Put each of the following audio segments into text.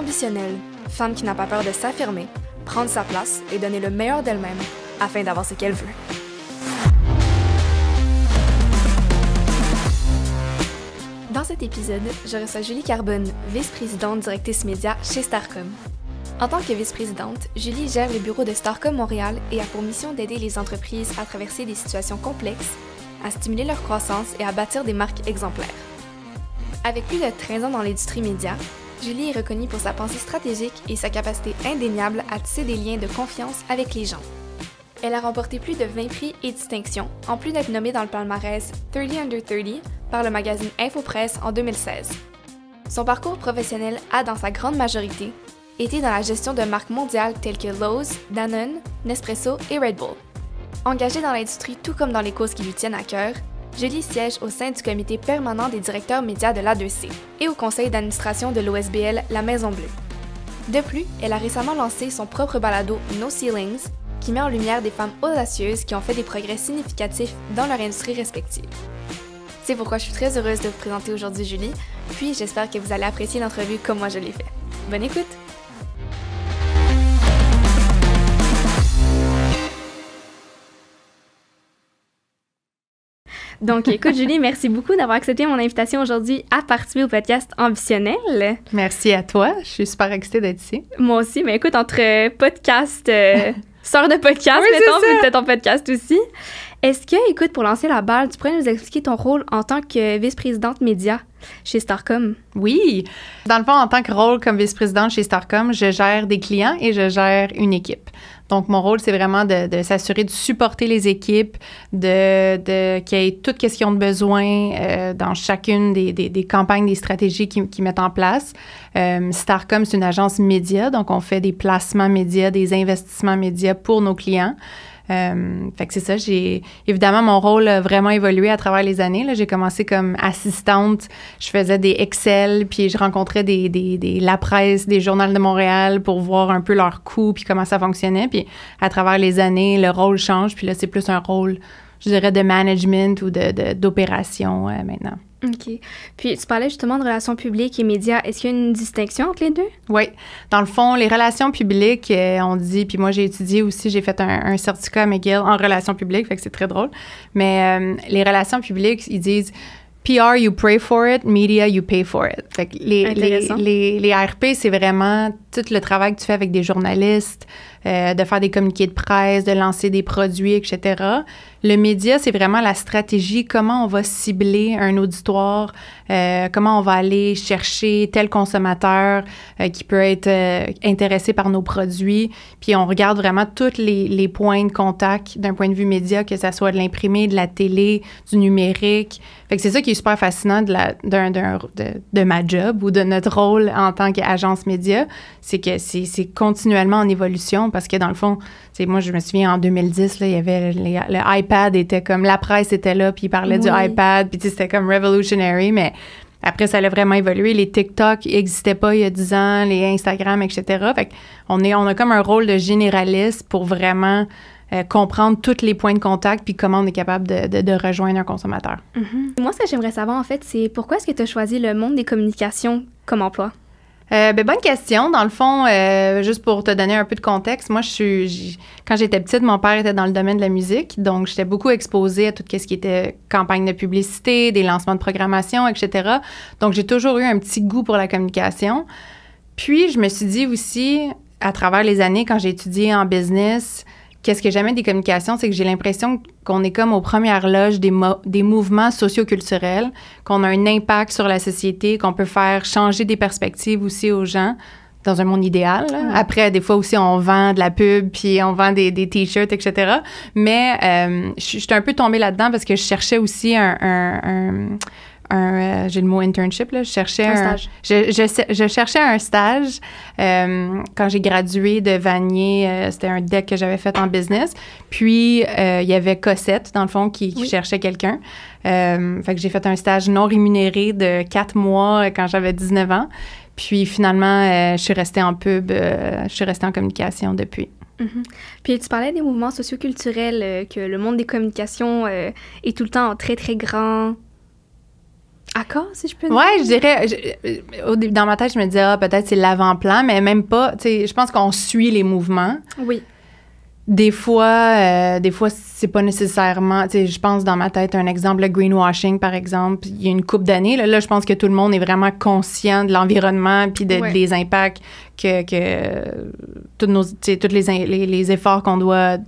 ambitionnelle, femme qui n'a pas peur de s'affirmer, prendre sa place et donner le meilleur d'elle-même afin d'avoir ce qu'elle veut. Dans cet épisode, je reçois Julie Carbone, vice-présidente directrice média chez Starcom. En tant que vice-présidente, Julie gère le bureau de Starcom Montréal et a pour mission d'aider les entreprises à traverser des situations complexes, à stimuler leur croissance et à bâtir des marques exemplaires. Avec plus de 13 ans dans l'industrie média, Julie est reconnue pour sa pensée stratégique et sa capacité indéniable à tisser des liens de confiance avec les gens. Elle a remporté plus de 20 prix et distinctions, en plus d'être nommée dans le palmarès 30 Under 30 par le magazine Infopresse en 2016. Son parcours professionnel a, dans sa grande majorité, été dans la gestion de marques mondiales telles que Lowe's, Danone, Nespresso et Red Bull. Engagée dans l'industrie tout comme dans les causes qui lui tiennent à cœur, Julie siège au sein du comité permanent des directeurs médias de l'A2C et au conseil d'administration de l'OSBL La Maison Bleue. De plus, elle a récemment lancé son propre balado No Ceilings, qui met en lumière des femmes audacieuses qui ont fait des progrès significatifs dans leur industrie respective. C'est pourquoi je suis très heureuse de vous présenter aujourd'hui Julie, puis j'espère que vous allez apprécier l'entrevue comme moi je l'ai fait. Bonne écoute! Donc, écoute, Julie, merci beaucoup d'avoir accepté mon invitation aujourd'hui à participer au podcast Ambitionnel. Merci à toi. Je suis super excitée d'être ici. Moi aussi, mais écoute, entre podcast, sœur de podcast, oui, mettons, puis peut-être ton podcast aussi. Est-ce que, écoute, pour lancer la balle, tu pourrais nous expliquer ton rôle en tant que vice-présidente média chez Starcom? Oui. Dans le fond, en tant que rôle comme vice-présidente chez Starcom, je gère des clients et je gère une équipe. Donc, mon rôle, c'est vraiment de s'assurer de supporter les équipes, qu'il y ait tout ce qu'ils ont besoin dans chacune des campagnes, des stratégies qu'ils mettent en place. Starcom, c'est une agence média, donc on fait des placements médias, des investissements médias pour nos clients. Fait que c'est ça, évidemment, mon rôle a vraiment évolué à travers les années. Là, j'ai commencé comme assistante, je faisais des Excel, puis je rencontrais la presse, des journaux de Montréal pour voir un peu leurs coûts, puis comment ça fonctionnait. Puis à travers les années, le rôle change, puis là, c'est plus un rôle, je dirais, de management ou d'opération maintenant. OK. Puis, tu parlais justement de relations publiques et médias. Est-ce qu'il y a une distinction entre les deux? Oui. Dans le fond, les relations publiques, on dit, puis moi, j'ai étudié aussi, j'ai fait un certificat à McGill en relations publiques, fait que c'est très drôle. Mais les relations publiques, ils disent PR, you pray for it, media, you pay for it. Fait que les RP, c'est vraiment tout le travail que tu fais avec des journalistes, de faire des communiqués de presse, de lancer des produits, etc. Le média, c'est vraiment la stratégie, comment on va cibler un auditoire, comment on va aller chercher tel consommateur qui peut être intéressé par nos produits. Puis on regarde vraiment tous les points de contact d'un point de vue média, que ça soit de l'imprimé, de la télé, du numérique. Fait que c'est ça qui est super fascinant de ma job ou de notre rôle en tant qu'agence média, c'est que c'est continuellement en évolution parce que dans le fond, moi je me souviens en 2010, là, il y avait le iPad était comme, la presse était là, puis il parlait du iPad, puis c'était comme revolutionary, mais après ça a vraiment évolué. Les TikTok n'existaient pas il y a 10 ans, les Instagram, etc. Fait qu'on a comme un rôle de généraliste pour vraiment comprendre tous les points de contact puis comment on est capable de rejoindre un consommateur. Mm-hmm. Moi, ce que j'aimerais savoir, en fait, c'est pourquoi est-ce que tu as choisi le monde des communications comme emploi? Bonne question. Dans le fond, juste pour te donner un peu de contexte, moi, quand j'étais petite, mon père était dans le domaine de la musique, donc j'étais beaucoup exposée à tout ce qui était campagne de publicité, des lancements de programmation, etc. Donc, j'ai toujours eu un petit goût pour la communication. Puis, je me suis dit aussi, à travers les années, quand j'ai étudié en business, qu'est-ce que j'aimais des communications, c'est que j'ai l'impression qu'on est comme aux premières loges des mouvements socioculturels, qu'on a un impact sur la société, qu'on peut faire changer des perspectives aussi aux gens dans un monde idéal. Là. Après, des fois aussi, on vend de la pub, puis on vend des T-shirts, etc. Mais je suis un peu tombée là-dedans parce que je cherchais aussi j'ai le mot internship, là. Je cherchais un stage. Je cherchais un stage quand j'ai gradué de Vanier. C'était un deck que j'avais fait en business. Puis, il y avait Cossette, dans le fond, qui cherchait quelqu'un. Fait que j'ai fait un stage non rémunéré de 4 mois quand j'avais 19 ans. Puis, finalement, je suis restée en pub. Je suis restée en communication depuis. Mm-hmm. Puis tu parlais des mouvements socioculturels, que le monde des communications est tout le temps très, très grand. accord, si je peux dire? Ouais, je dirais, dans ma tête, je me disais, peut-être c'est l'avant-plan, mais même pas, tu sais, je pense qu'on suit les mouvements. Oui. Des fois, c'est pas nécessairement, tu sais, je pense dans ma tête, un exemple, le greenwashing, par exemple, il y a une couple d'années, là, je pense que tout le monde est vraiment conscient de l'environnement puis des impacts que tous les efforts qu'on doit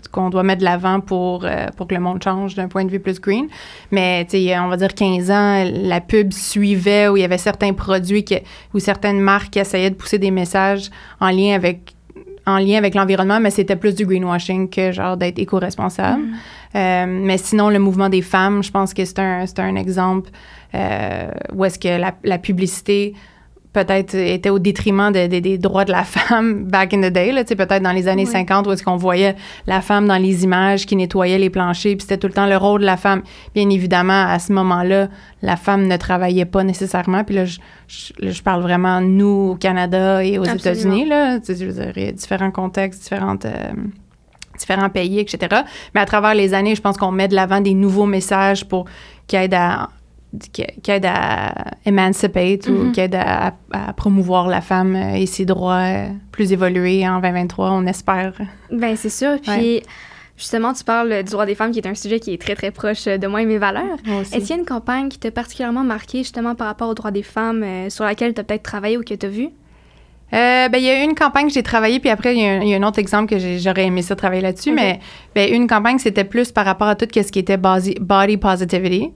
mettre de l'avant pour que le monde change d'un point de vue plus green. Mais, tu sais, on va dire 15 ans, la pub suivait où il y avait certains produits ou certaines marques qui essayaient de pousser des messages en lien avec l'environnement, mais c'était plus du greenwashing que genre d'être éco-responsable. Mais sinon, le mouvement des femmes, je pense que c'est un exemple où est-ce que la publicité peut-être était au détriment des droits de la femme back in the day, là, peut-être dans les années 50, où est-ce qu'on voyait la femme dans les images qui nettoyait les planchers, puis c'était tout le temps le rôle de la femme. Bien évidemment, à ce moment-là, la femme ne travaillait pas nécessairement, puis là, je parle vraiment nous, au Canada et aux États-Unis, là, je veux dire, il y a différents contextes, différents pays, etc. Mais à travers les années, je pense qu'on met de l'avant des nouveaux messages qui aident à emancipate ou qui aide à promouvoir la femme et ses droits plus évolués en 2023, on espère. Bien, c'est sûr. Puis, justement, tu parles du droit des femmes, qui est un sujet qui est très, très proche de moi et mes valeurs. Est-ce qu'il y a une campagne qui t'a particulièrement marqué, justement, par rapport aux droits des femmes, sur laquelle tu as peut-être travaillé ou que tu as vu? Il y a eu une campagne que j'ai travaillée, puis après, il y a un autre exemple que j'aurais aimé ça travailler là-dessus, mais une campagne, c'était plus par rapport à tout ce qui était body positivity.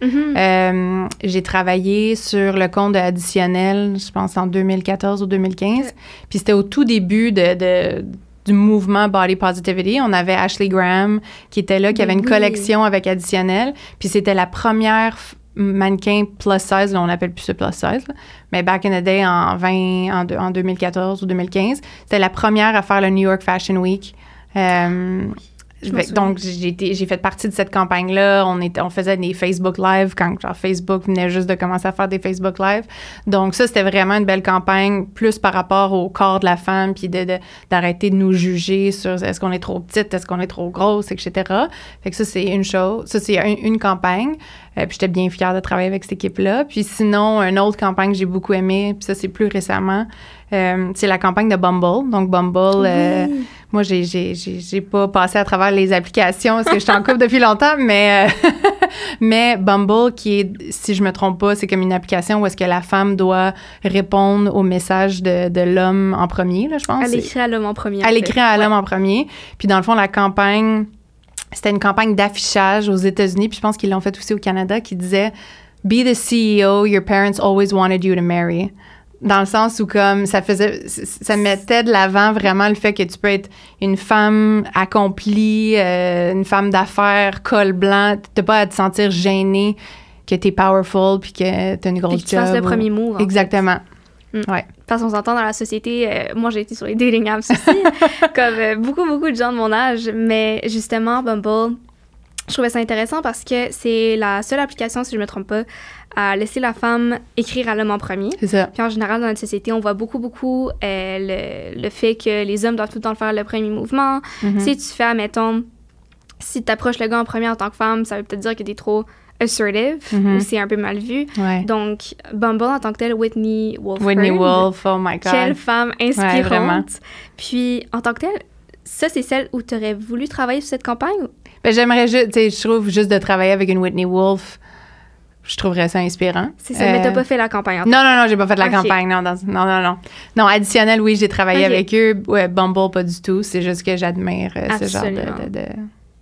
J'ai travaillé sur le compte Additionnel, je pense en 2014 ou 2015, puis c'était au tout début du mouvement Body Positivity. On avait Ashley Graham qui était là, qui avait une collection avec Additionnel, puis c'était la première mannequin plus size, là, on n'appelle plus ça plus size, là. Mais back in the day, en 2014 ou 2015, c'était la première à faire le New York Fashion Week. Donc, j'ai fait partie de cette campagne-là. On faisait des Facebook Live quand genre, Facebook venait juste de commencer à faire des Facebook Live. Donc, ça, c'était vraiment une belle campagne, plus par rapport au corps de la femme, puis d'arrêter de nous juger sur est-ce qu'on est trop petite, est-ce qu'on est trop grosse, etc. Fait que ça, c'est une chose. Ça, c'est une campagne. Puis j'étais bien fière de travailler avec cette équipe-là. Puis sinon, une autre campagne que j'ai beaucoup aimée, puis ça, c'est plus récemment, c'est la campagne de Bumble. Donc, Bumble, moi, j'ai pas passé à travers les applications parce que je suis en couple depuis longtemps, mais Bumble, qui est, si je me trompe pas, c'est comme une application où est-ce que la femme doit répondre au message de l'homme en premier, là, je pense. Elle écrit à l'homme en premier. Elle écrit à l'homme en premier. Puis dans le fond, la campagne... C'était une campagne d'affichage aux États-Unis, puis je pense qu'ils l'ont fait aussi au Canada, qui disait « Be the CEO your parents always wanted you to marry ». Dans le sens où, comme, ça mettait de l'avant vraiment le fait que tu peux être une femme accomplie, une femme d'affaires, col blanc, t'as pas à te sentir gênée, que t'es powerful, puis que t'as une grosse job. Puis que tu fasses le premier move. Exactement. Ouais. Parce qu'on s'entend dans la société, moi j'ai été sur les dating apps aussi, comme beaucoup de gens de mon âge, mais justement, Bumble, je trouvais ça intéressant parce que c'est la seule application, si je me trompe pas, à laisser la femme écrire à l'homme en premier. C'est ça. Puis en général, dans notre société, on voit beaucoup le fait que les hommes doivent tout le temps faire le premier mouvement. Si tu fais, admettons, si tu approches le gars en premier en tant que femme, ça veut peut-être dire que t'es trop assertive, ou c'est un peu mal vu. Ouais. Donc, Bumble en tant que tel, Whitney Wolf, oh my God. Quelle femme inspirante. Ouais, puis, en tant que tel, ça, c'est celle où tu aurais voulu travailler sur cette campagne? Ben, j'aimerais juste, tu sais, je trouve juste de travailler avec une Whitney Wolf, je trouverais ça inspirant. C'est ça, mais t'as pas fait la campagne. Non, j'ai pas fait la campagne, non. Non, Additionnel, oui, j'ai travaillé avec eux. Ouais, Bumble, pas du tout. C'est juste que j'admire ce genre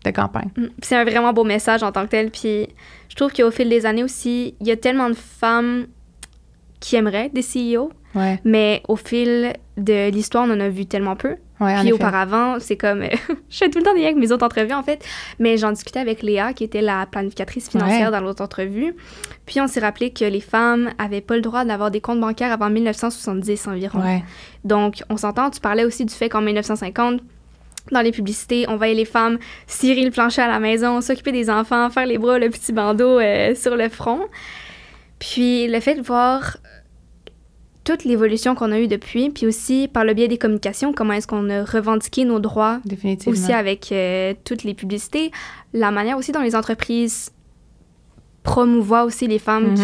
de campagne. C'est un vraiment beau message en tant que tel. Puis je trouve qu'au fil des années aussi, il y a tellement de femmes qui aimeraient être des CEO, mais au fil de l'histoire, on en a vu tellement peu. Ouais, puis auparavant, c'est comme... je fais tout le temps des liens avec mes autres entrevues, en fait, mais j'en discutais avec Léa, qui était la planificatrice financière dans l'autre entrevue. Puis on s'est rappelé que les femmes avaient pas le droit d'avoir des comptes bancaires avant 1970 environ. Ouais. Donc, on s'entend, tu parlais aussi du fait qu'en 1950... Dans les publicités, on voyait les femmes cirer le plancher à la maison, s'occuper des enfants, faire les bras, le petit bandeau sur le front. Puis le fait de voir toute l'évolution qu'on a eue depuis, puis aussi par le biais des communications, comment est-ce qu'on a revendiqué nos droits. Définitivement. Aussi avec toutes les publicités, la manière aussi dont les entreprises promouvoit aussi les femmes qui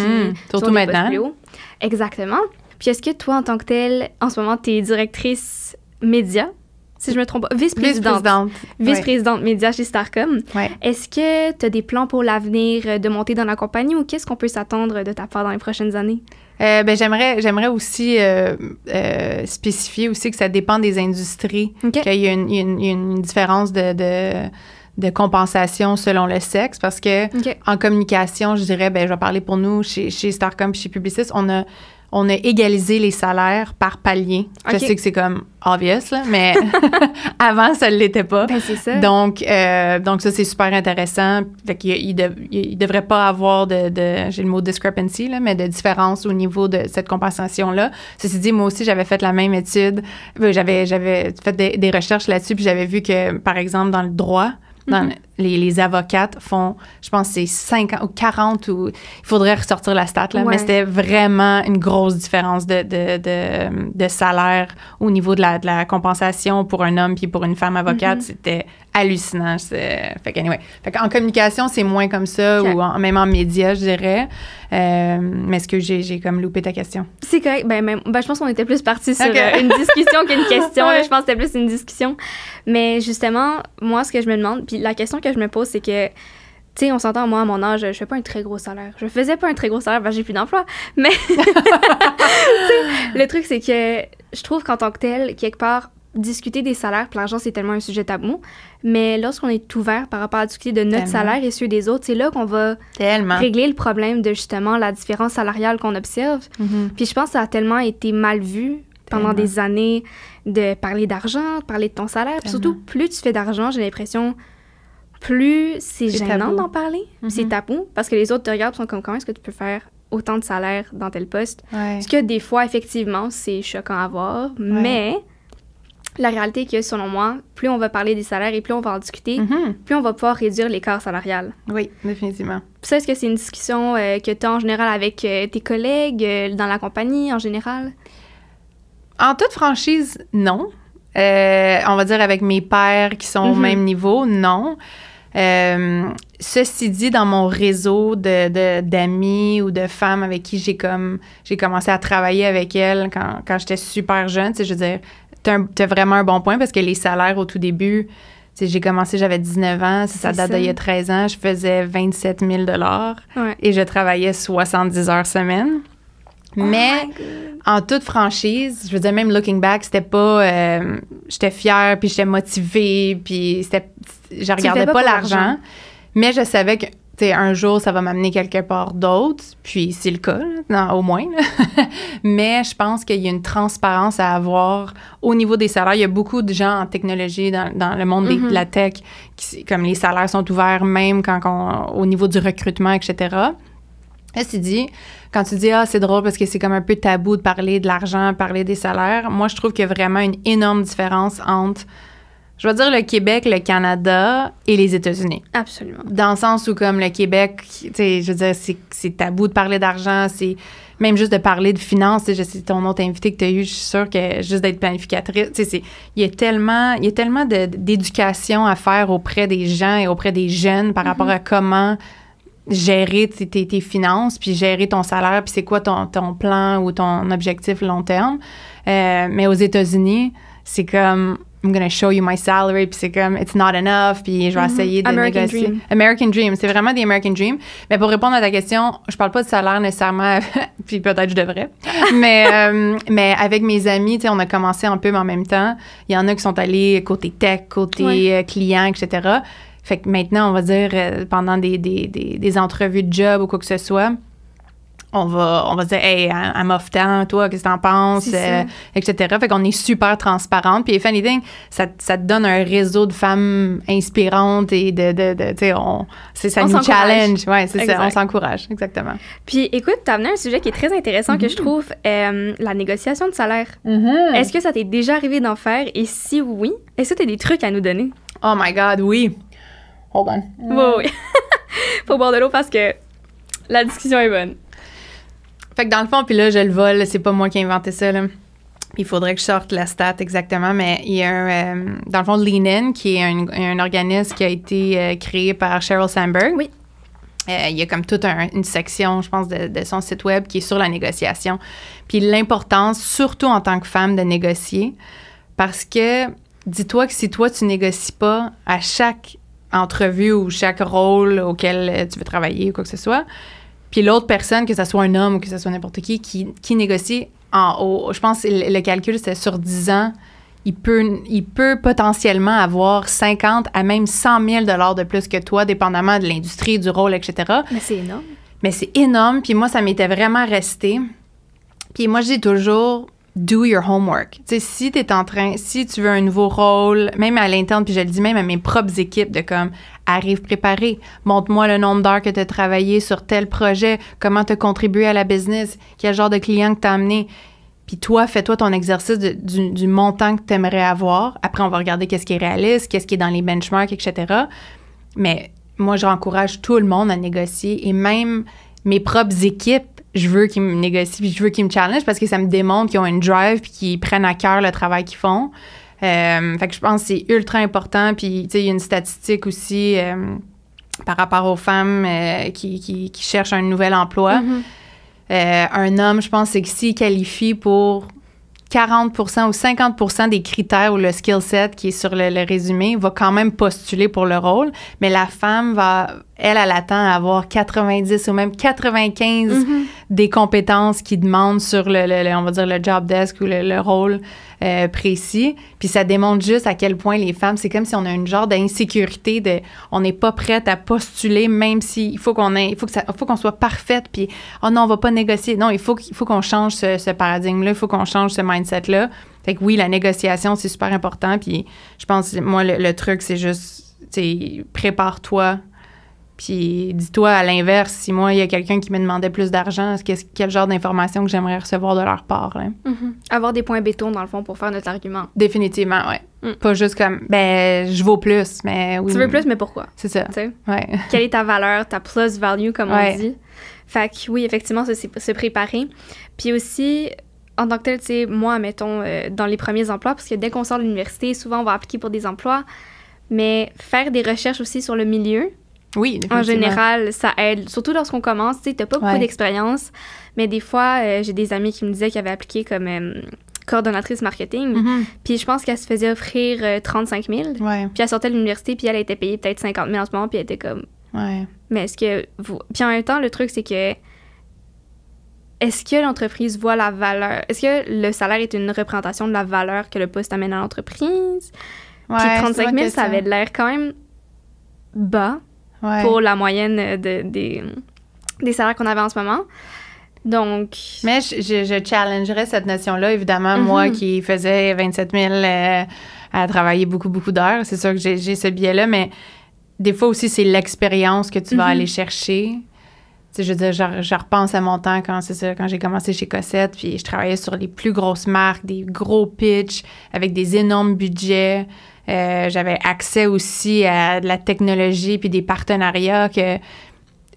surtout sont des maintenant. postes plus hauts. Exactement. Puis est-ce que toi, en tant que telle, en ce moment, tu es directrice média, si je me trompe pas, vice-présidente. Vice-présidente média chez Starcom. Ouais. Est-ce que tu as des plans pour l'avenir de monter dans la compagnie ou qu'est-ce qu'on peut s'attendre de ta part dans les prochaines années? J'aimerais aussi spécifier aussi que ça dépend des industries, qu'il y a une différence de compensation selon le sexe, parce que en communication, je dirais, je vais parler pour nous, chez Starcom et chez Publicis, on a égalisé les salaires par palier. Je sais que c'est comme obvious, là, mais avant, ça ne l'était pas. C'est ça. Donc ça, c'est super intéressant. Fait qu'il devrait pas avoir j'ai le mot discrepancy, là, mais de différence au niveau de cette compensation-là. Ceci dit, moi aussi, j'avais fait la même étude. J'avais fait des recherches là-dessus, puis j'avais vu que, par exemple, dans le droit, les avocates font, je pense, c'est 50 ou 40 ou il faudrait ressortir la stat, là, mais c'était vraiment une grosse différence de salaire au niveau de la compensation pour un homme puis pour une femme avocate. C'était hallucinant. Fait qu'en communication, c'est moins comme ça, ou même en médias, je dirais. Mais est-ce que j'ai comme loupé ta question? C'est correct. Je pense qu'on était plus partis sur une discussion qu'une question. Là, je pense que c'était plus une discussion. Mais justement, moi, ce que je me demande, puis la question que je me pose, c'est que, tu sais, on s'entend, moi, à mon âge, je fais pas un très gros salaire. Je faisais pas un très gros salaire parce que j'ai plus d'emploi. Mais, le truc, c'est que je trouve qu'en tant que tel, quelque part, discuter des salaires, puis l'argent, c'est tellement un sujet tabou. Mais lorsqu'on est ouvert par rapport à discuter de notre salaire et ceux des autres, c'est là qu'on va régler le problème de, justement, la différence salariale qu'on observe. Puis je pense que ça a tellement été mal vu pendant des années de parler d'argent, de parler de ton salaire. Puis surtout, plus tu fais d'argent, j'ai l'impression, plus c'est gênant d'en parler. C'est tabou, parce que les autres te regardent et sont comme, comment est-ce que tu peux faire autant de salaire dans tel poste? Parce que des fois, effectivement, c'est choquant à voir, mais la réalité est que, selon moi, plus on va parler des salaires et plus on va en discuter, plus on va pouvoir réduire l'écart salarial. Oui, définitivement. Puis ça, est-ce que c'est une discussion que tu as en général avec tes collègues, dans la compagnie en général? En toute franchise, non. On va dire avec mes pairs qui sont au même niveau, non. Ceci dit, dans mon réseau d'amis ou de femmes avec qui j'ai commencé à travailler avec elles quand j'étais super jeune, je veux dire, t'as vraiment un bon point parce que les salaires au tout début, j'ai commencé, j'avais 19 ans, ça date d'il y a 13 ans, je faisais 27 000 et je travaillais 70 heures semaine. Mais en toute franchise, je veux dire, même looking back, c'était pas... j'étais fière, puis j'étais motivée, puis je regardais pas l'argent. Mais je savais que, tu sais, un jour, ça va m'amener quelque part d'autre. Puis c'est le cas, là, au moins. Mais je pense qu'il y a une transparence à avoir au niveau des salaires. Il y a beaucoup de gens en technologie, dans le monde de la tech, comme les salaires sont ouverts, même au niveau du recrutement, etc. Là, c'est dit, quand tu dis, c'est drôle parce que c'est comme un peu tabou de parler de l'argent, parler des salaires, moi, je trouve qu'il y a vraiment une énorme différence entre, je vais dire, le Québec, le Canada et les États-Unis. Absolument. Dans le sens où, comme le Québec, tu sais, je veux dire, c'est tabou de parler d'argent, c'est même juste de parler de finances. Je sais, ton autre invité que tu as eu, je suis sûre que juste d'être planificatrice, tu sais, il y a tellement d'éducation à faire auprès des gens et auprès des jeunes par rapport à comment gérer tes finances, puis gérer ton salaire, puis c'est quoi ton plan ou ton objectif long terme. Mais aux États-Unis, c'est comme I'm gonna show you my salary, puis c'est comme it's not enough, puis je vais essayer de négocier. Dream. American Dream, c'est vraiment des American Dream. Mais pour répondre à ta question, je parle pas de salaire nécessairement, puis peut-être je devrais. mais avec mes amis, tu sais, on a commencé un peu en même temps. Il y en a qui sont allés côté tech, côté client, etc. Fait que maintenant, on va dire, pendant des entrevues de job ou quoi que ce soit, on va dire, hey, elle m'offre tant, toi, qu'est-ce que t'en penses, etc. Fait qu'on est super transparente. Puis, if anything, ça te donne un réseau de femmes inspirantes et tu sais, ça nous challenge. Ouais, c'est ça, on s'encourage, exactement. Puis, écoute, t'as amené un sujet qui est très intéressant que je trouve, la négociation de salaire. Est-ce que ça t'est déjà arrivé d'en faire? Et si oui, est-ce que t'as des trucs à nous donner? Oh my God, oui. Hold on. Oui. Faut boire de l'eau parce que la discussion est bonne. Fait que dans le fond, puis là, je le vole, c'est pas moi qui ai inventé ça, là. Il faudrait que je sorte la stat exactement, mais il y a dans le fond, Lean In, qui est un organisme qui a été créé par Sheryl Sandberg. Oui. Il y a comme toute une section, je pense, de son site web qui est sur la négociation. Puis l'importance, surtout en tant que femme, de négocier. Parce que dis-toi que si toi, tu négocies pas à chaque entrevue ou chaque rôle auquel tu veux travailler ou quoi que ce soit, puis l'autre personne, que ce soit un homme ou que ce soit n'importe qui négocie en haut, je pense que le calcul, c'est sur 10 ans, il peut potentiellement avoir 50 à même 100 000 $ de plus que toi, dépendamment de l'industrie, du rôle, etc. Mais c'est énorme. Mais c'est énorme, puis moi, ça m'était vraiment resté. Puis moi, je dis toujours, do your homework. Tu sais, si tu veux un nouveau rôle, même à l'interne, puis je le dis même à mes propres équipes, de comme, arrive préparé, montre-moi le nombre d'heures que tu as travaillé sur tel projet, comment tu as contribué à la business, quel genre de client que tu as amené. Puis toi, fais-toi ton exercice du montant que tu aimerais avoir. Après, on va regarder qu'est-ce qui est réaliste, qu'est-ce qui est dans les benchmarks, etc. Mais moi, j'encourage tout le monde à négocier. Et même mes propres équipes, je veux qu'ils me négocient, puis je veux qu'ils me challenge parce que ça me démontre qu'ils ont une drive puis qu'ils prennent à cœur le travail qu'ils font. Fait que je pense que c'est ultra important. Puis, tu sais, il y a une statistique aussi par rapport aux femmes qui cherchent un nouvel emploi. Mm-hmm. Un homme, je pense, c'est que s'il qualifie pour 40% ou 50% des critères ou le skill set qui est sur le résumé, va quand même postuler pour le rôle. Mais la femme elle attend à avoir 90 ou même 95 des compétences qu'il demande sur on va dire, le job desk ou le rôle précis. Puis ça démontre juste à quel point les femmes, c'est comme si on a une genre d'insécurité on n'est pas prête à postuler, même si il faut qu'on soit parfaite. Puis, oh non, on va pas négocier. Non, il faut qu'on change ce paradigme-là, il faut qu'on change ce mindset-là. Fait que oui, la négociation, c'est super important. Puis je pense, moi, le truc, c'est juste, tu sais, prépare-toi. Puis dis-toi, à l'inverse, si moi, il y a quelqu'un qui me demandait plus d'argent, quel genre d'informations que j'aimerais recevoir de leur part, là? Mm-hmm. Avoir des points béton, dans le fond, pour faire notre argument. Définitivement, oui. Pas juste comme, je vaux plus, mais oui. Tu veux plus, mais pourquoi? C'est ça. Ouais. Quelle est ta valeur, ta plus value, comme on dit? Fait que oui, effectivement, ça, c'est se préparer. Puis aussi, en tant que tel, tu sais, moi, mettons, dans les premiers emplois, parce que dès qu'on sort de l'université, souvent, on va appliquer pour des emplois, mais faire des recherches aussi sur le milieu. Oui, en général, ça aide. Surtout lorsqu'on commence, tu sais, t'as pas beaucoup d'expérience, mais des fois, j'ai des amis qui me disaient qu'ils avaient appliqué comme coordonnatrice marketing, puis je pense qu'elle se faisait offrir 35 000, puis elle sortait de l'université, puis elle était payée peut-être 50 000 en ce moment, puis elle était comme... Mais est-ce que vous... Puis en même temps, le truc, c'est que est-ce que l'entreprise voit la valeur? Est-ce que le salaire est une représentation de la valeur que le poste amène à l'entreprise? Puis 35 000, ça avait l'air quand même bas. Pour la moyenne des salaires qu'on avait en ce moment. Donc... Mais je challengerais cette notion-là, évidemment, moi qui faisais 27 000 à travailler beaucoup, beaucoup d'heures. C'est sûr que j'ai ce biais-là, mais des fois aussi, c'est l'expérience que tu vas aller chercher. Tu sais, je veux dire, je repense à mon temps quand j'ai commencé chez Cossette, puis je travaillais sur les plus grosses marques, des gros pitchs avec des énormes budgets. J'avais accès aussi à de la technologie puis des partenariats que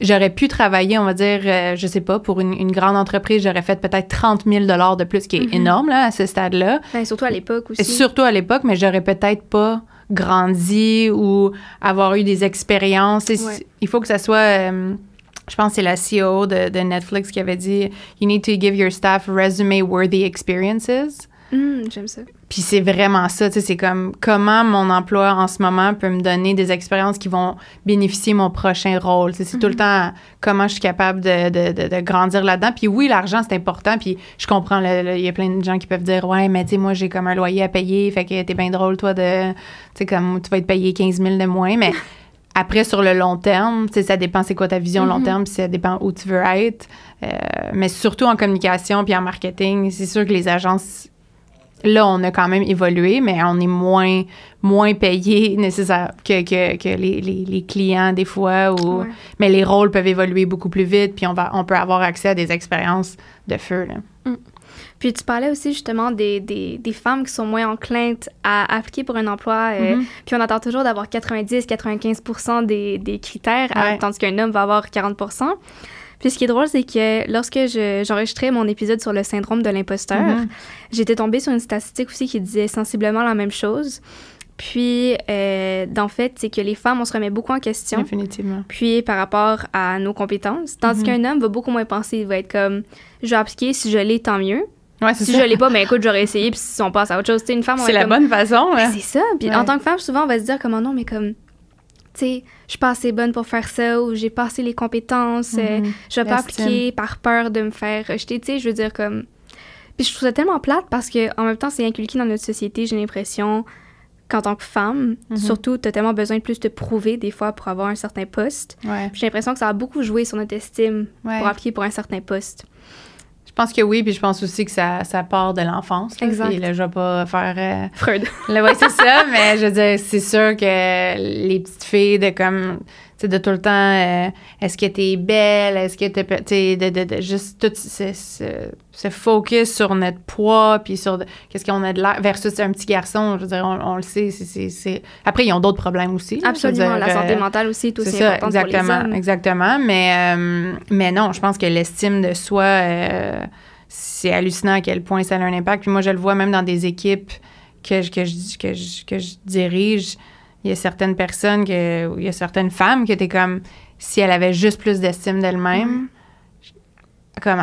j'aurais pu travailler, on va dire, je sais pas, pour une grande entreprise, j'aurais fait peut-être 30 000 $ de plus, qui est énorme là, à ce stade-là. Ben, surtout à l'époque aussi. Surtout à l'époque, mais j'aurais peut-être pas grandi ou avoir eu des expériences. Il faut que ça soit... je pense que c'est la CEO de Netflix qui avait dit « You need to give your staff resume-worthy experiences ». J'aime ça. Puis c'est vraiment ça, tu sais, c'est comme comment mon emploi en ce moment peut me donner des expériences qui vont bénéficier mon prochain rôle. Tu sais, c'est tout le temps comment je suis capable de grandir là-dedans. Puis oui, l'argent, c'est important. Puis je comprends, il y a plein de gens qui peuvent dire « Ouais, mais tu sais, moi, j'ai comme un loyer à payer, fait que t'es bien drôle, toi, tu sais, comme tu vas être payé 15 000 de moins. » Mais après, sur le long terme, tu sais, ça dépend c'est quoi ta vision long terme, puis ça dépend où tu veux être. Mais surtout en communication puis en marketing, c'est sûr que les agences... Là, on a quand même évolué, mais on est moins payé nécessaire que les clients des fois. Mais les rôles peuvent évoluer beaucoup plus vite, puis on peut avoir accès à des expériences de feu. Là. Puis tu parlais aussi justement des femmes qui sont moins enclines à appliquer pour un emploi. Puis on attend toujours d'avoir 90-95% des critères, tandis qu'un homme va avoir 40%. Puis ce qui est drôle, c'est que lorsque j'enregistrais mon épisode sur le syndrome de l'imposteur, j'étais tombée sur une statistique aussi qui disait sensiblement la même chose. Puis, en fait, c'est que les femmes, on se remet beaucoup en question. Définitivement. Puis, par rapport à nos compétences. Tandis qu'un homme va beaucoup moins penser. Il va être comme, je vais appliquer, si je l'ai, tant mieux. Ouais, c'est si ça. je l'ai pas, ben écoute, j'aurais essayé, puis si on passe à autre chose. Tu sais, une femme, on c'est va la comme, bonne façon. Hein? C'est ça. Puis, en tant que femme, souvent, on va se dire, comme, oh non, mais comme, tu sais, je suis pas assez bonne pour faire ça, ou j'ai pas assez les compétences, je vais pas appliquer par peur de me faire rejeter. Tu sais, je veux dire, comme. Puis, je trouve ça tellement plate parce que en même temps, c'est inculqué dans notre société, j'ai l'impression qu'en tant que femme, surtout, t'as tellement besoin de plus te prouver des fois pour avoir un certain poste. Ouais. J'ai l'impression que ça a beaucoup joué sur notre estime pour appliquer pour un certain poste. Je pense que oui, puis je pense aussi que ça part de l'enfance. Là, exact. Puis là, je vais pas faire... Freud. Là, ouais, c'est ça, mais je veux dire, c'est sûr que les petites filles de comme... Tu sais, de tout le temps, est-ce que t'es belle? Est-ce que t'es... Tu sais, de juste tout ce focus sur notre poids, puis sur qu'est-ce qu'on a de l'air, versus un petit garçon, je veux dire, on le sait, c'est... Après, ils ont d'autres problèmes aussi. Là, absolument, dire, la santé mentale aussi est aussi importante pour les hommes. Exactement, mais non, je pense que l'estime de soi, c'est hallucinant à quel point ça a un impact. Puis moi, je le vois même dans des équipes que je dirige. Il y a certaines personnes, il y a certaines femmes que t'es comme, si elle avait juste plus d'estime d'elle-même, comme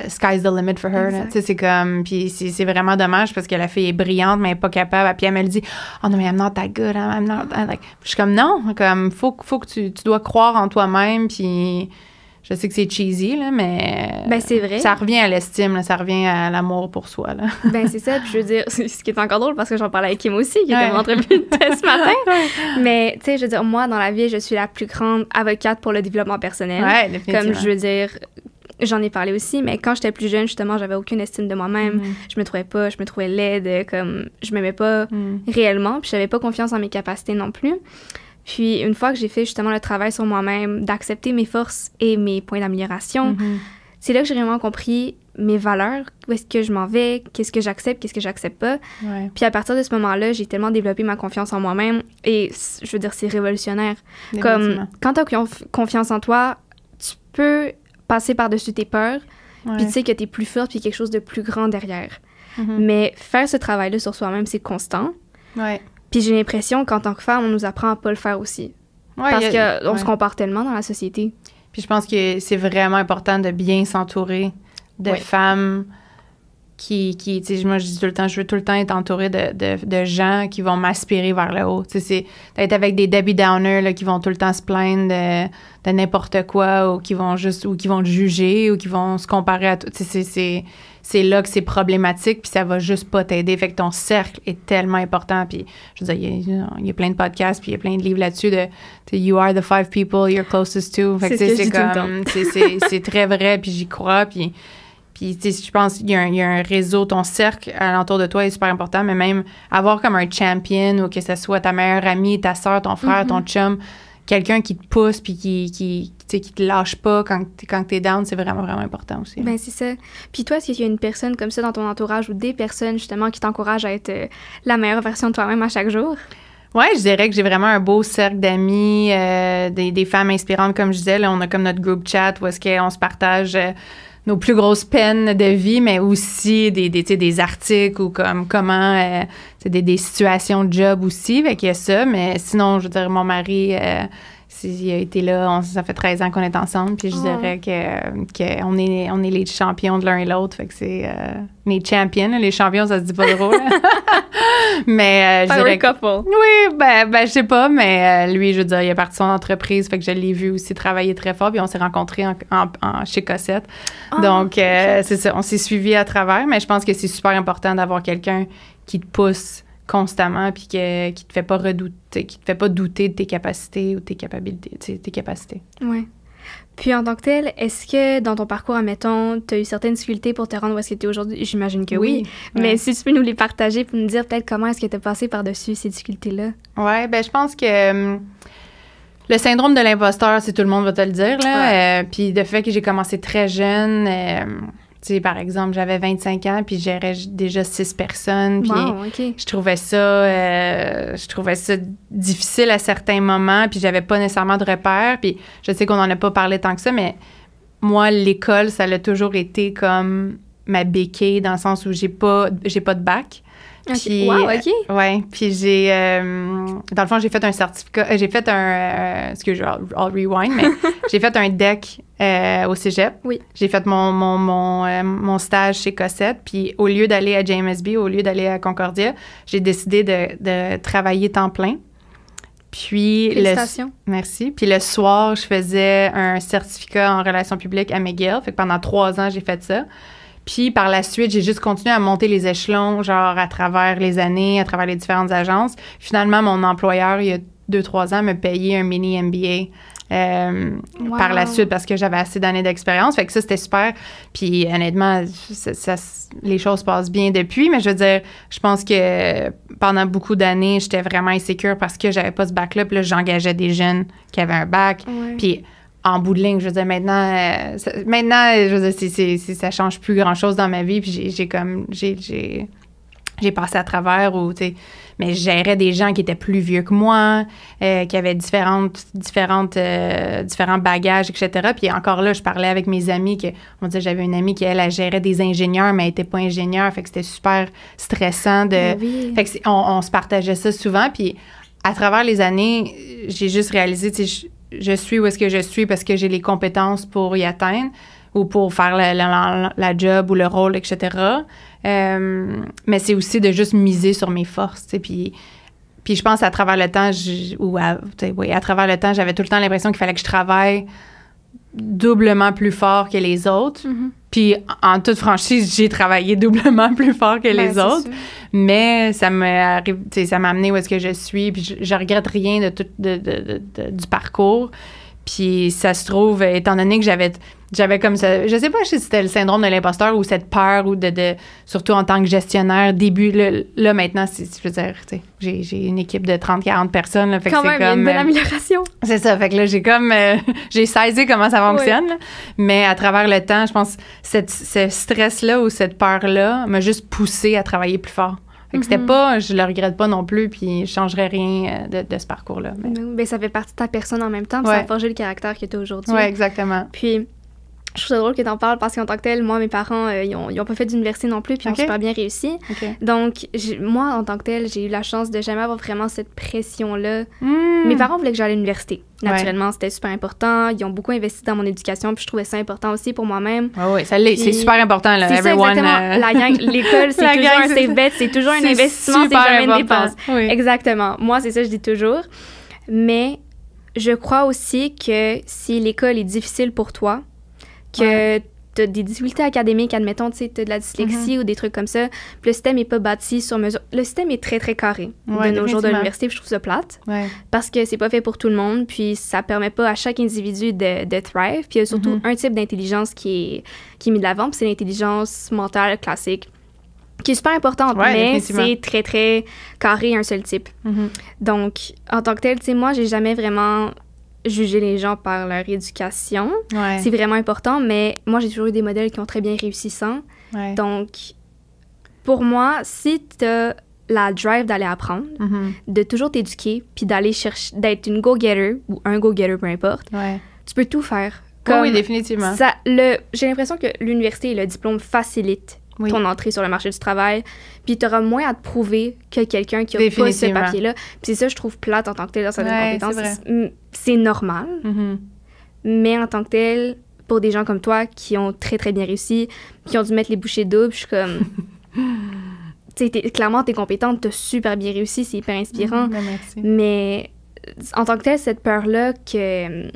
sky's the limit for her. Tu sais, c'est comme, puis c'est vraiment dommage parce que la fille est brillante, mais elle n'est pas capable. Puis elle me le dit, oh non, mais I'm not that good. I'm not that. Like, je suis comme, non, comme, faut que tu dois croire en toi-même, puis. Je sais que c'est cheesy, là, mais ben, c'est vrai. Ça revient à l'estime, là, ça revient à l'amour pour soi. Là. Ben, c'est ça. Puis je veux dire, ce qui est encore drôle, parce que j'en parlais avec Kim aussi, qui était mon entrevue ce matin. Mais, tu sais, je veux dire, moi, dans la vie, je suis la plus grande avocate pour le développement personnel. Ouais, définitivement. Comme, je veux dire, j'en ai parlé aussi, mais quand j'étais plus jeune, justement, j'avais aucune estime de moi-même. Je me trouvais laide, comme, je m'aimais pas réellement, puis j'avais pas confiance en mes capacités non plus. Puis, une fois que j'ai fait justement le travail sur moi-même, d'accepter mes forces et mes points d'amélioration, c'est là que j'ai vraiment compris mes valeurs, où est-ce que je m'en vais, qu'est-ce que j'accepte, qu'est-ce que j'accepte pas. Ouais. Puis, à partir de ce moment-là, j'ai tellement développé ma confiance en moi-même et, je veux dire, c'est révolutionnaire. Comme, quand tu as confiance en toi, tu peux passer par-dessus tes peurs, puis tu sais que tu es plus forte, puis quelque chose de plus grand derrière. Mais faire ce travail-là sur soi-même, c'est constant. Ouais. Puis j'ai l'impression qu'en tant que femme, on nous apprend à pas le faire aussi. Ouais, parce qu'on se compare tellement dans la société. Puis je pense que c'est vraiment important de bien s'entourer de femmes qui tu sais, moi, je dis tout le temps, je veux tout le temps être entourée de gens qui vont m'aspirer vers le haut. Tu sais, c'est d'être avec des Debbie Downer là, qui vont tout le temps se plaindre de n'importe quoi ou qui vont te juger ou qui vont se comparer à tout. Tu sais, c'est là que c'est problématique, puis ça va juste pas t'aider. Fait que ton cercle est tellement important. Puis, je veux dire, il y a plein de podcasts, puis il y a plein de livres là-dessus de « You are the 5 people you're closest to ». Fait que c'est comme, c'est très vrai, puis j'y crois. Puis tu sais, je pense qu'il y a un réseau, ton cercle alentour de toi est super important, mais même avoir comme un champion ou que ce soit ta meilleure amie, ta soeur, ton frère, ton chum, quelqu'un qui te pousse puis qui te lâche pas quand t'es down, c'est vraiment, vraiment important aussi. Ben c'est ça. Puis toi, est-ce qu'il y a une personne comme ça dans ton entourage ou des personnes, justement, qui t'encouragent à être la meilleure version de toi-même à chaque jour? Ouais, je dirais que j'ai vraiment un beau cercle d'amis, des femmes inspirantes, comme je disais. Là, on a comme notre group chat où est-ce qu'on se partage nos plus grosses peines de vie, mais aussi des articles ou comme comment, des situations de job aussi. Fait qu'il y a ça, mais sinon, je veux dire, mon mari, il a été là, ça fait 13 ans qu'on est ensemble, puis je dirais qu'on est les champions de l'un et l'autre. Fait que c'est les champions, les champions, ça se dit pas drôle. Mais je dirais couple. Oui, ben je sais pas, mais lui, je veux dire, il a parti de son entreprise, fait que je l'ai vu aussi travailler très fort, puis on s'est rencontrés chez Cossette. Donc, c'est ça, on s'est suivis à travers, mais je pense que c'est super important d'avoir quelqu'un qui te pousse constamment puis qui te fait pas redouter, qui te fait pas douter de tes capacités ou tes capacités. Oui. Puis en tant que tel, est-ce que dans ton parcours, admettons, tu as eu certaines difficultés pour te rendre où est-ce que tu es aujourd'hui? J'imagine que oui. Mais si tu peux nous les partager pour nous dire peut-être comment est-ce que tu as passé par-dessus ces difficultés-là? Oui, ben je pense que le syndrome de l'imposteur, c'est tout le monde va te le dire, là. Puis de fait que j'ai commencé très jeune... Tu sais, par exemple, j'avais 25 ans, puis gérais déjà 6 personnes, puis je trouvais ça difficile à certains moments, puis j'avais pas nécessairement de repères, puis je sais qu'on en a pas parlé tant que ça, mais moi, l'école, ça a toujours été comme ma béquille, dans le sens où j'ai pas de bac. Puis, wow, OK. Ouais, puis dans le fond, j'ai fait un certificat, j'ai fait excuse, I'll rewind, mais j'ai fait un DEC au cégep. Oui. J'ai fait mon stage chez Cossette, puis au lieu d'aller à JMSB, au lieu d'aller à Concordia, j'ai décidé de travailler temps plein. Puis Félicitations. Merci. Puis le soir, je faisais un certificat en relations publiques à McGill. Fait que pendant 3 ans, j'ai fait ça. Puis par la suite, j'ai juste continué à monter les échelons, genre à travers les années, à travers les différentes agences. Finalement, mon employeur, il y a 2-3 ans, m'a payé un mini MBA par la suite parce que j'avais assez d'années d'expérience. Fait que ça, c'était super. Puis honnêtement, les choses passent bien depuis. Mais je veux dire, je pense que pendant beaucoup d'années, j'étais vraiment insécure parce que j'avais pas ce bac-là. Puis là, j'engageais des jeunes qui avaient un bac. Ouais. Puis en bout de ligne, je veux dire, maintenant, je veux dire, ça change plus grand-chose dans ma vie. Puis j'ai passé à travers où, tu sais, mais je gérais des gens qui étaient plus vieux que moi, qui avaient différents bagages, etc. Puis encore là, je parlais avec mes amis on disait, j'avais une amie qui, elle gérait des ingénieurs, mais elle n'était pas ingénieure. Fait que c'était super stressant Oui. Fait que on se partageait ça souvent. Puis à travers les années, j'ai juste réalisé, tu sais, je suis où est-ce que je suis parce que j'ai les compétences pour y atteindre ou pour faire la job ou le rôle, etc. Mais c'est aussi de juste miser sur mes forces, tu sais, puis je pense à travers le temps, à travers le temps, j'avais tout le temps l'impression qu'il fallait que je travaille doublement plus fort que les autres. Mm-hmm. Puis, en toute franchise, j'ai travaillé doublement plus fort que les autres. Sûr. Mais ça m'a amené où est-ce que je suis. Puis, je regrette rien du parcours. Puis, ça se trouve, étant donné que j'avais comme ça, je sais pas si c'était le syndrome de l'imposteur ou cette peur ou surtout en tant que gestionnaire, là maintenant, je veux dire, tu sais, j'ai une équipe de 30-40 personnes. Là, fait quand que même, il y a une bonne amélioration. C'est ça, fait que là, j'ai saisi comment ça fonctionne. Oui. Là, mais à travers le temps, je pense ce stress-là ou cette peur-là m'a juste poussée à travailler plus fort. Fait que c'était pas, je le regrette pas non plus, puis je changerais rien de ce parcours-là. Mais ça fait partie de ta personne en même temps, puis ça a forgé le caractère que tu as aujourd'hui. Oui, exactement. Puis, je trouve ça drôle que tu en parles parce qu'en tant que tel, moi, mes parents, ils ont pas fait d'université non plus, puis ils ont super bien réussi. Okay. Donc, moi, en tant que tel, j'ai eu la chance de jamais avoir vraiment cette pression-là. Mes parents voulaient que j'aille à l'université. Naturellement, c'était super important. Ils ont beaucoup investi dans mon éducation, puis je trouvais ça important aussi pour moi-même. Oui, ça l'est. C'est super important, là. C'est ça, exactement. La gang, l'école, c'est toujours un safe bet, c'est toujours un investissement, c'est jamais une dépense. Oui. Exactement. Moi, c'est ça, je dis toujours. Mais je crois aussi que si l'école est difficile pour toi, que tu as des difficultés académiques, admettons, tu sais, tu as de la dyslexie ou des trucs comme ça, puis le système n'est pas bâti sur mesure. Le système est très, très carré de nos jours de l'université, puis je trouve ça plate, parce que c'est pas fait pour tout le monde, puis ça permet pas à chaque individu de thrive, puis il y a surtout un type d'intelligence qui est mis de l'avant, puis c'est l'intelligence mentale classique, qui est super importante, mais c'est très, très carré, un seul type. Donc, en tant que tel, tu sais, moi, j'ai jamais vraiment juger les gens par leur éducation. C'est vraiment important, mais moi, j'ai toujours eu des modèles qui ont très bien réussi sans. Donc, pour moi, si tu as la drive d'aller apprendre, de toujours t'éduquer, puis d'aller chercher, d'être une go-getter ou un go-getter, peu importe, tu peux tout faire. Oui, définitivement. J'ai l'impression que l'université et le diplôme facilitent ton entrée sur le marché du travail, puis tu auras moins à te prouver que quelqu'un qui a pas ce papier-là. Puis c'est ça, je trouve plate en tant que tel dans sa compétence. C'est normal, mais en tant que tel, pour des gens comme toi qui ont très, très bien réussi, qui ont dû mettre les bouchées doubles, je suis comme... tu sais, clairement, t'es compétente, t'as super bien réussi, c'est hyper inspirant. Merci. Mais en tant que tel, cette peur-là que...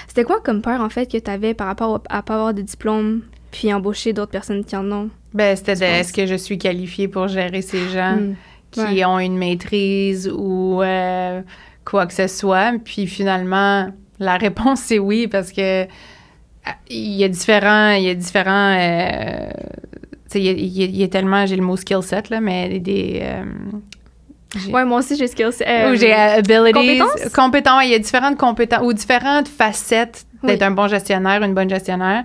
C'était quoi comme peur, en fait, que t'avais par rapport à pas avoir de diplôme puis embaucher d'autres personnes qui en ont? Ben, c'était est-ce que je suis qualifiée pour gérer ces gens qui ont une maîtrise ou quoi que ce soit? Puis finalement, la réponse, c'est oui, parce que il y a différents tu sais, il y a tellement, j'ai le mot skill set, là, mais moi aussi, j'ai skill set. Ou j'ai abilities. Compétences? Il y a différentes compétences ou différentes facettes d'être un bon gestionnaire, une bonne gestionnaire.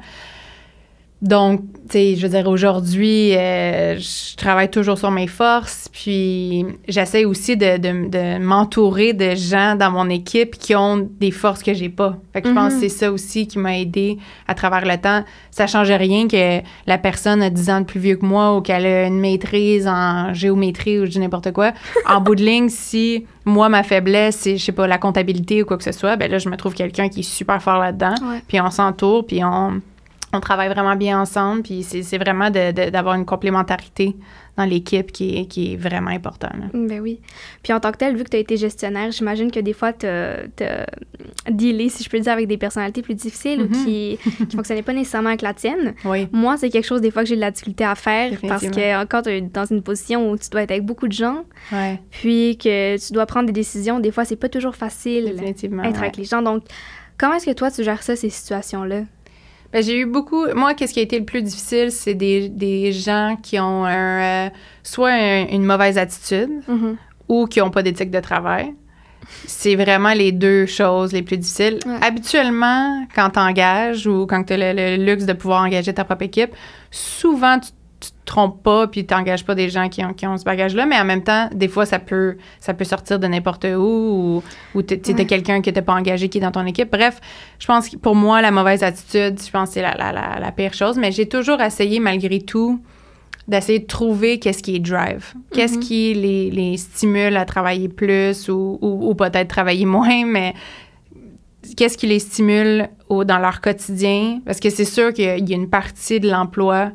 Donc, tu sais, je veux dire, aujourd'hui, je travaille toujours sur mes forces, puis j'essaie aussi de m'entourer de gens dans mon équipe qui ont des forces que j'ai pas. Fait que je pense que c'est ça aussi qui m'a aidé à travers le temps. Ça change rien que la personne a 10 ans de plus vieux que moi ou qu'elle a une maîtrise en géométrie ou je dis n'importe quoi. En bout de ligne, si moi, ma faiblesse, c'est, je sais pas, la comptabilité ou quoi que ce soit, ben là, je me trouve quelqu'un qui est super fort là-dedans, puis on s'entoure, puis on travaille vraiment bien ensemble, puis c'est vraiment d'avoir une complémentarité dans l'équipe qui est vraiment important. Là. Ben oui. Puis en tant que tel, vu que tu as été gestionnaire, j'imagine que des fois, tu as dealé, si je peux le dire, avec des personnalités plus difficiles ou qui ne fonctionnaient pas nécessairement avec la tienne. Oui. Moi, c'est quelque chose, des fois, que j'ai de la difficulté à faire parce que quand tu es dans une position où tu dois être avec beaucoup de gens, puis que tu dois prendre des décisions, des fois, c'est pas toujours facile d'être avec les gens. Donc, comment est-ce que toi, tu gères ça, ces situations-là? Ben, j'ai eu beaucoup... Moi, qu'est-ce qui a été le plus difficile, c'est des gens qui ont une mauvaise attitude ou qui n'ont pas d'éthique de travail. C'est vraiment les deux choses les plus difficiles. Ouais. Habituellement, quand tu engages ou quand tu as le luxe de pouvoir engager ta propre équipe, souvent, tu te trompes pas puis tu n'engages pas des gens qui ont ce bagage-là, mais en même temps, des fois, ça peut sortir de n'importe où ou tu as quelqu'un que tu n'as pas engagé qui est dans ton équipe. Bref, je pense que pour moi, la mauvaise attitude, je pense que c'est la pire chose, mais j'ai toujours essayé, malgré tout, d'essayer de trouver qu'est-ce qui est drive. Qu'est-ce qui les stimule à travailler plus ou peut-être travailler moins, mais qu'est-ce qui les stimule dans leur quotidien? Parce que c'est sûr qu'il y a une partie de l'emploi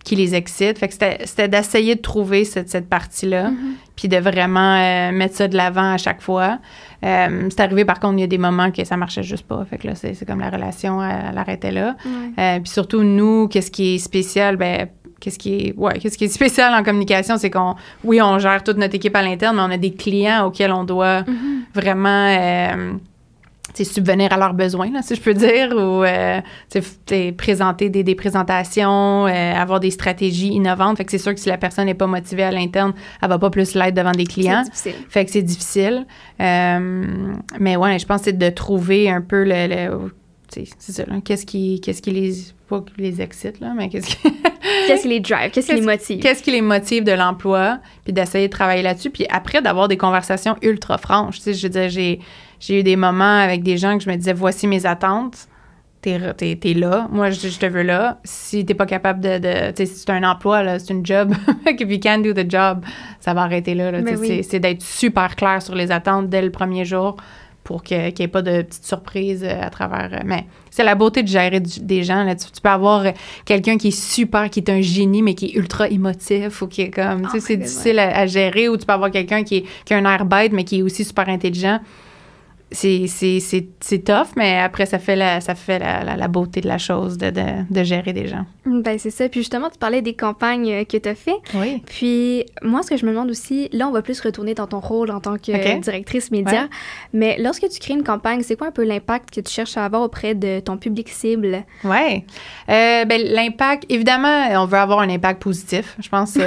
qui les excite. Fait que c'était d'essayer de trouver cette partie-là, puis de vraiment mettre ça de l'avant à chaque fois. C'est arrivé, par contre, il y a des moments que ça marchait juste pas. Fait que là, c'est comme la relation, elle arrêtait là. Puis surtout, nous, qu'est-ce qui est spécial? Qu'est-ce qui est spécial en communication, c'est on gère toute notre équipe à l'interne, mais on a des clients auxquels on doit vraiment subvenir à leurs besoins, là, si je peux dire, ou présenter des présentations, avoir des stratégies innovantes. Fait que c'est sûr que si la personne n'est pas motivée à l'interne, elle va pas plus l'être devant des clients. C'est difficile. Fait que c'est difficile. Mais ouais, je pense que c'est de trouver un peu c'est ça, là, qu'est-ce qui les excite, là, mais qu'est-ce qui les drive, qu'est-ce qui les motive? Qu'est-ce qui les motive de l'emploi, puis d'essayer de travailler là-dessus, puis après, d'avoir des conversations ultra franches. Tu sais, je veux dire, j'ai eu des moments avec des gens que je me disais, voici mes attentes, t'es là, moi, je te veux là. Si t'es pas capable tu sais, si c'est un emploi, là, c'est une job, if you can't do the job, ça va arrêter là. C'est d'être super clair sur les attentes dès le premier jour, pour qu'il n'y ait pas de petites surprises à travers... mais c'est la beauté de gérer des gens. Là. Tu peux avoir quelqu'un qui est un génie, mais qui est ultra émotif ou qui est comme... tu sais, c'est difficile à gérer. Ou tu peux avoir quelqu'un qui a un air bête, mais qui est aussi super intelligent. C'est tough, mais après, ça fait la beauté de la chose de gérer des gens. Ben c'est ça. Puis justement, tu parlais des campagnes que tu as fait. Oui. Puis moi, ce que je me demande aussi, là, on va plus retourner dans ton rôle en tant que directrice média. Ouais. Mais lorsque tu crées une campagne, c'est quoi un peu l'impact que tu cherches à avoir auprès de ton public cible? Oui. L'impact, évidemment, on veut avoir un impact positif. Je pense...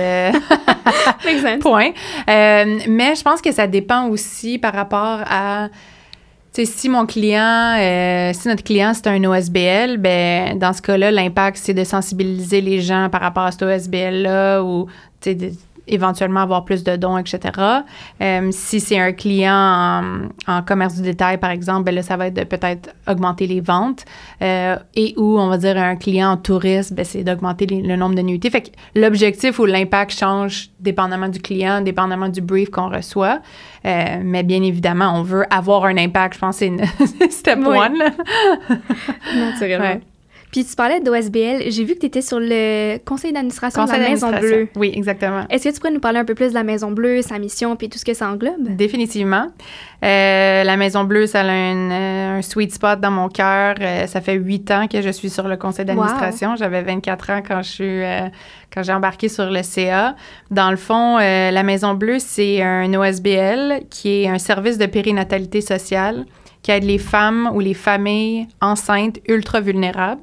Point. Mais je pense que ça dépend aussi par rapport à... Tu sais, si notre client, c'est un OSBL, ben dans ce cas-là, l'impact, c'est de sensibiliser les gens par rapport à cet OSBL-là ou, tu sais, éventuellement avoir plus de dons, etc. Si c'est un client en commerce du détail, par exemple, ben là, ça va être de peut-être augmenter les ventes. Et ou, on va dire, un client en tourisme, ben c'est d'augmenter le nombre de nuitées. Fait que l'objectif ou l'impact change dépendamment du client, dépendamment du brief qu'on reçoit. Mais bien évidemment, on veut avoir un impact. Je pense que c'est step one. Là. Naturellement. Ouais. Puis tu parlais d'OSBL. J'ai vu que tu étais sur le conseil d'administration de la Maison Bleue. Oui, exactement. Est-ce que tu pourrais nous parler un peu plus de la Maison Bleue, sa mission, puis tout ce que ça englobe? Définitivement. La Maison Bleue, ça a un sweet spot dans mon cœur. Ça fait 8 ans que je suis sur le conseil d'administration. Wow. J'avais 24 ans quand j'ai embarqué sur le CA. Dans le fond, la Maison Bleue, c'est un OSBL qui est un service de périnatalité sociale qui aide les femmes ou les familles enceintes ultra vulnérables.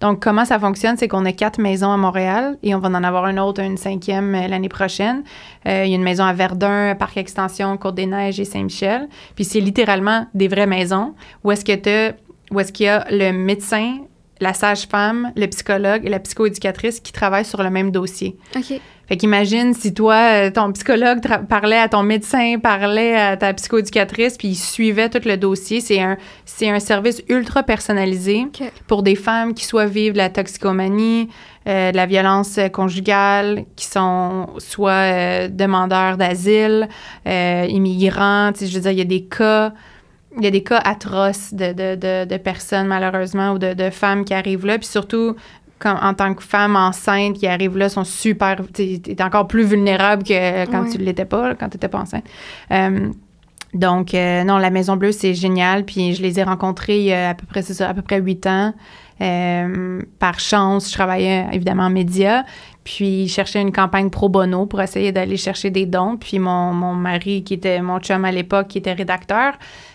Donc, comment ça fonctionne? C'est qu'on a 4 maisons à Montréal et on va en avoir une 5e l'année prochaine. Il y a une maison à Verdun, Parc Extension, Côte-des-Neiges et Saint-Michel. Puis c'est littéralement des vraies maisons où est-ce qu'il y a le médecin la sage-femme, le psychologue et la psychoéducatrice qui travaillent sur le même dossier. OK. Fait qu'imagine si toi, ton psychologue parlait à ton médecin, parlait à ta psychoéducatrice, puis il suivait tout le dossier. C'est un service ultra personnalisé pour des femmes qui soit vivent de la toxicomanie, de la violence conjugale, qui sont soit demandeurs d'asile, immigrants. Je veux dire, il y a des cas atroces de personnes, malheureusement, ou de femmes qui arrivent là. Puis surtout, en tant que femme enceinte qui arrive là, sont super... T'es encore plus vulnérable que quand tu l'étais pas, quand t'étais pas enceinte. Donc, non, la Maison Bleue, c'est génial. Puis je les ai rencontrés il y a à peu près 8 ans. Par chance, je travaillais évidemment en médias. Puis, je cherchais une campagne pro bono pour essayer d'aller chercher des dons. Puis, mon mari, qui était mon chum à l'époque, qui était rédacteur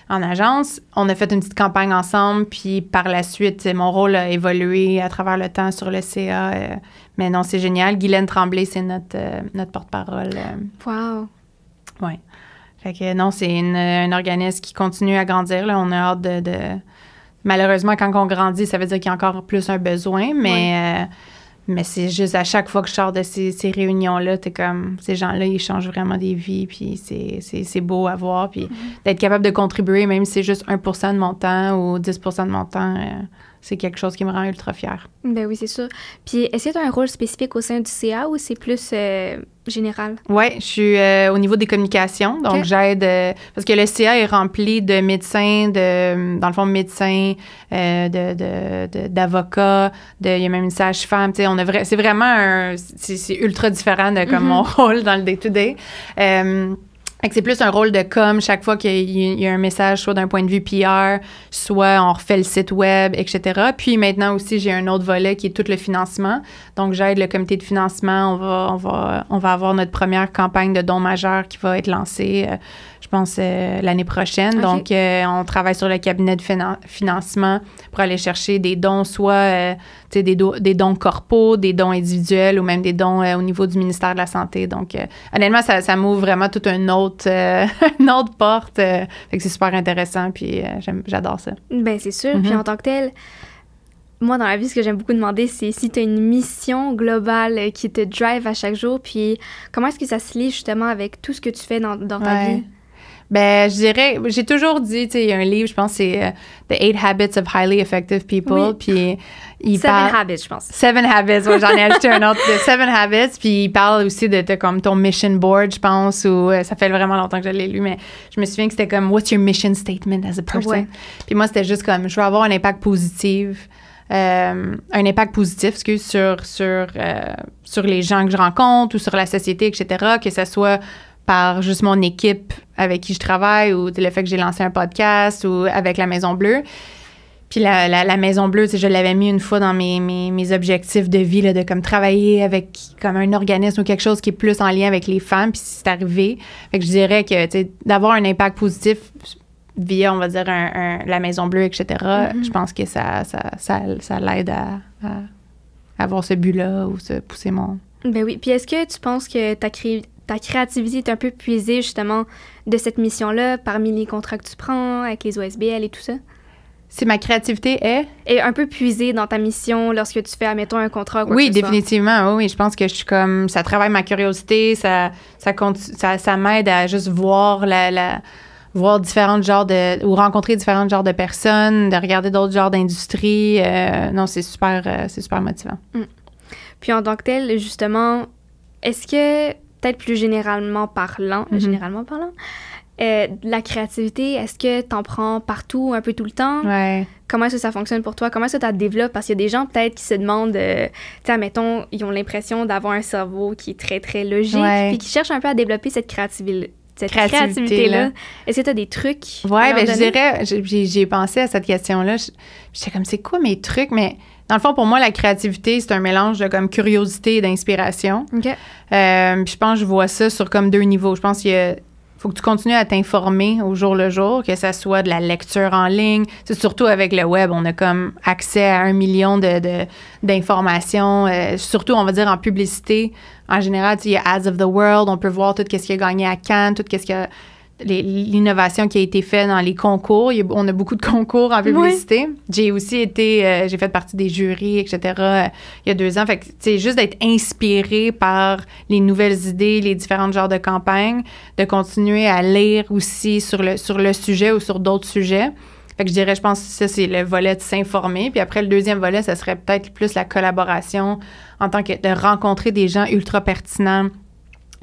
en agence, on a fait une petite campagne ensemble. Puis, par la suite, mon rôle a évolué à travers le temps sur le CA. Mais non, c'est génial. Guylaine Tremblay, c'est notre porte-parole. Wow! Oui. Fait que non, c'est un organisme qui continue à grandir. Là. On a hâte de... Malheureusement, quand on grandit, ça veut dire qu'il y a encore plus un besoin, mais c'est juste à chaque fois que je sors de ces réunions-là, t'es comme, ces gens-là, ils changent vraiment des vies, puis c'est beau à voir, puis d'être capable de contribuer, même si c'est juste 1% de mon temps ou 10% de mon temps, c'est quelque chose qui me rend ultra fière. Ben oui, c'est sûr. Puis, est-ce que tu as un rôle spécifique au sein du CA ou c'est plus général? Oui, je suis au niveau des communications, donc j'aide, parce que le CA est rempli de médecins, dans le fond, médecins, d'avocats, il y a même une sage-femme, tu sais, c'est vraiment c'est ultra différent de comme mon rôle dans le day-to-day. Fait que c'est plus un rôle de com chaque fois qu'il y a un message, soit d'un point de vue PR, soit on refait le site web, etc. Puis maintenant aussi, j'ai un autre volet qui est tout le financement. Donc, j'aide le comité de financement. On va avoir notre première campagne de dons majeurs qui va être lancée, je pense, l'année prochaine. Okay. Donc, on travaille sur le cabinet de financement pour aller chercher des dons, soit des dons corpaux, des dons individuels ou même des dons au niveau du ministère de la Santé. Donc, honnêtement, ça m'ouvre vraiment toute une autre porte. Fait que c'est super intéressant, puis j'adore ça. Bien, c'est sûr. Puis en tant que tel, moi, dans la vie, ce que j'aime beaucoup demander, c'est si tu as une mission globale qui te drive à chaque jour, puis comment est-ce que ça se lie justement avec tout ce que tu fais dans ta vie? Ben, je dirais, j'ai toujours dit, tu sais, il y a un livre, je pense, c'est The 8 Habits of Highly Effective People, puis il parle... 7 Habits, je pense. 7 Habits, ouais, j'en ai ajouté un autre, de 7 Habits, puis il parle aussi de comme ton mission board, je pense, ou ça fait vraiment longtemps que je l'ai lu, mais je me souviens que c'était comme, what's your mission statement as a person? Ouais. Puis moi, c'était juste comme, je veux avoir un impact positif, sur les gens que je rencontre ou sur la société, etc., que ça soit par juste mon équipe avec qui je travaille ou le fait que j'ai lancé un podcast ou avec la Maison Bleue. Puis la Maison Bleue, je l'avais mis une fois dans mes objectifs de vie, là, de comme travailler avec comme un organisme ou quelque chose qui est plus en lien avec les femmes, puis c'est arrivé. Fait que je dirais que d'avoir un impact positif via, on va dire, la Maison Bleue, etc., je pense que ça l'aide à avoir ce but-là ou se pousser mon... Ben oui. Puis est-ce que tu penses que ta créativité est un peu puisée, justement, de cette mission-là, parmi les contrats que tu prends avec les OSBL et tout ça? Si ma créativité est un peu puisée dans ta mission lorsque tu fais, admettons, un contrat ou quoi que ce soit. Définitivement. Oui, je pense que je suis comme... Ça travaille ma curiosité, ça m'aide à juste voir voir différents genres ou rencontrer différents genres de personnes, de regarder d'autres genres d'industries. Non, c'est super motivant. Puis en tant que tel, justement, est-ce que... peut-être plus généralement parlant, la créativité, est-ce que t'en prends partout, un peu tout le temps? Ouais. Comment est-ce que ça fonctionne pour toi? Comment est-ce que tu la développes? Parce qu'il y a des gens peut-être qui se demandent, tu sais, admettons, ils ont l'impression d'avoir un cerveau qui est très, très logique, puis qui cherchent un peu à développer cette créativité-là. Est-ce que tu as des trucs? Oui, bien, je dirais, j'ai pensé à cette question-là. J'étais comme, c'est quoi mes trucs? Mais dans le fond, pour moi, la créativité, c'est un mélange de comme curiosité et d'inspiration. OK. Puis je pense que je vois ça sur comme 2 niveaux. Je pense qu'il faut que tu continues à t'informer au jour le jour, que ça soit de la lecture en ligne. C'est surtout avec le web, on a comme accès à 1 million d'informations. Surtout, on va dire, en publicité. En général, il y a Ads of the World. On peut voir tout ce qui a gagné à Cannes, tout ce qui a... l'innovation qui a été faite dans les concours. On a beaucoup de concours en publicité. Oui. J'ai aussi été, j'ai fait partie des jurys, etc. Il y a 2 ans. Fait que, c'est juste d'être inspiré par les nouvelles idées, les différents genres de campagnes, de continuer à lire aussi sur le sujet ou sur d'autres sujets. Fait que je dirais, je pense que ça, c'est le volet de s'informer. Puis après, le deuxième volet, ça serait peut-être plus la collaboration en tant que de rencontrer des gens ultra pertinents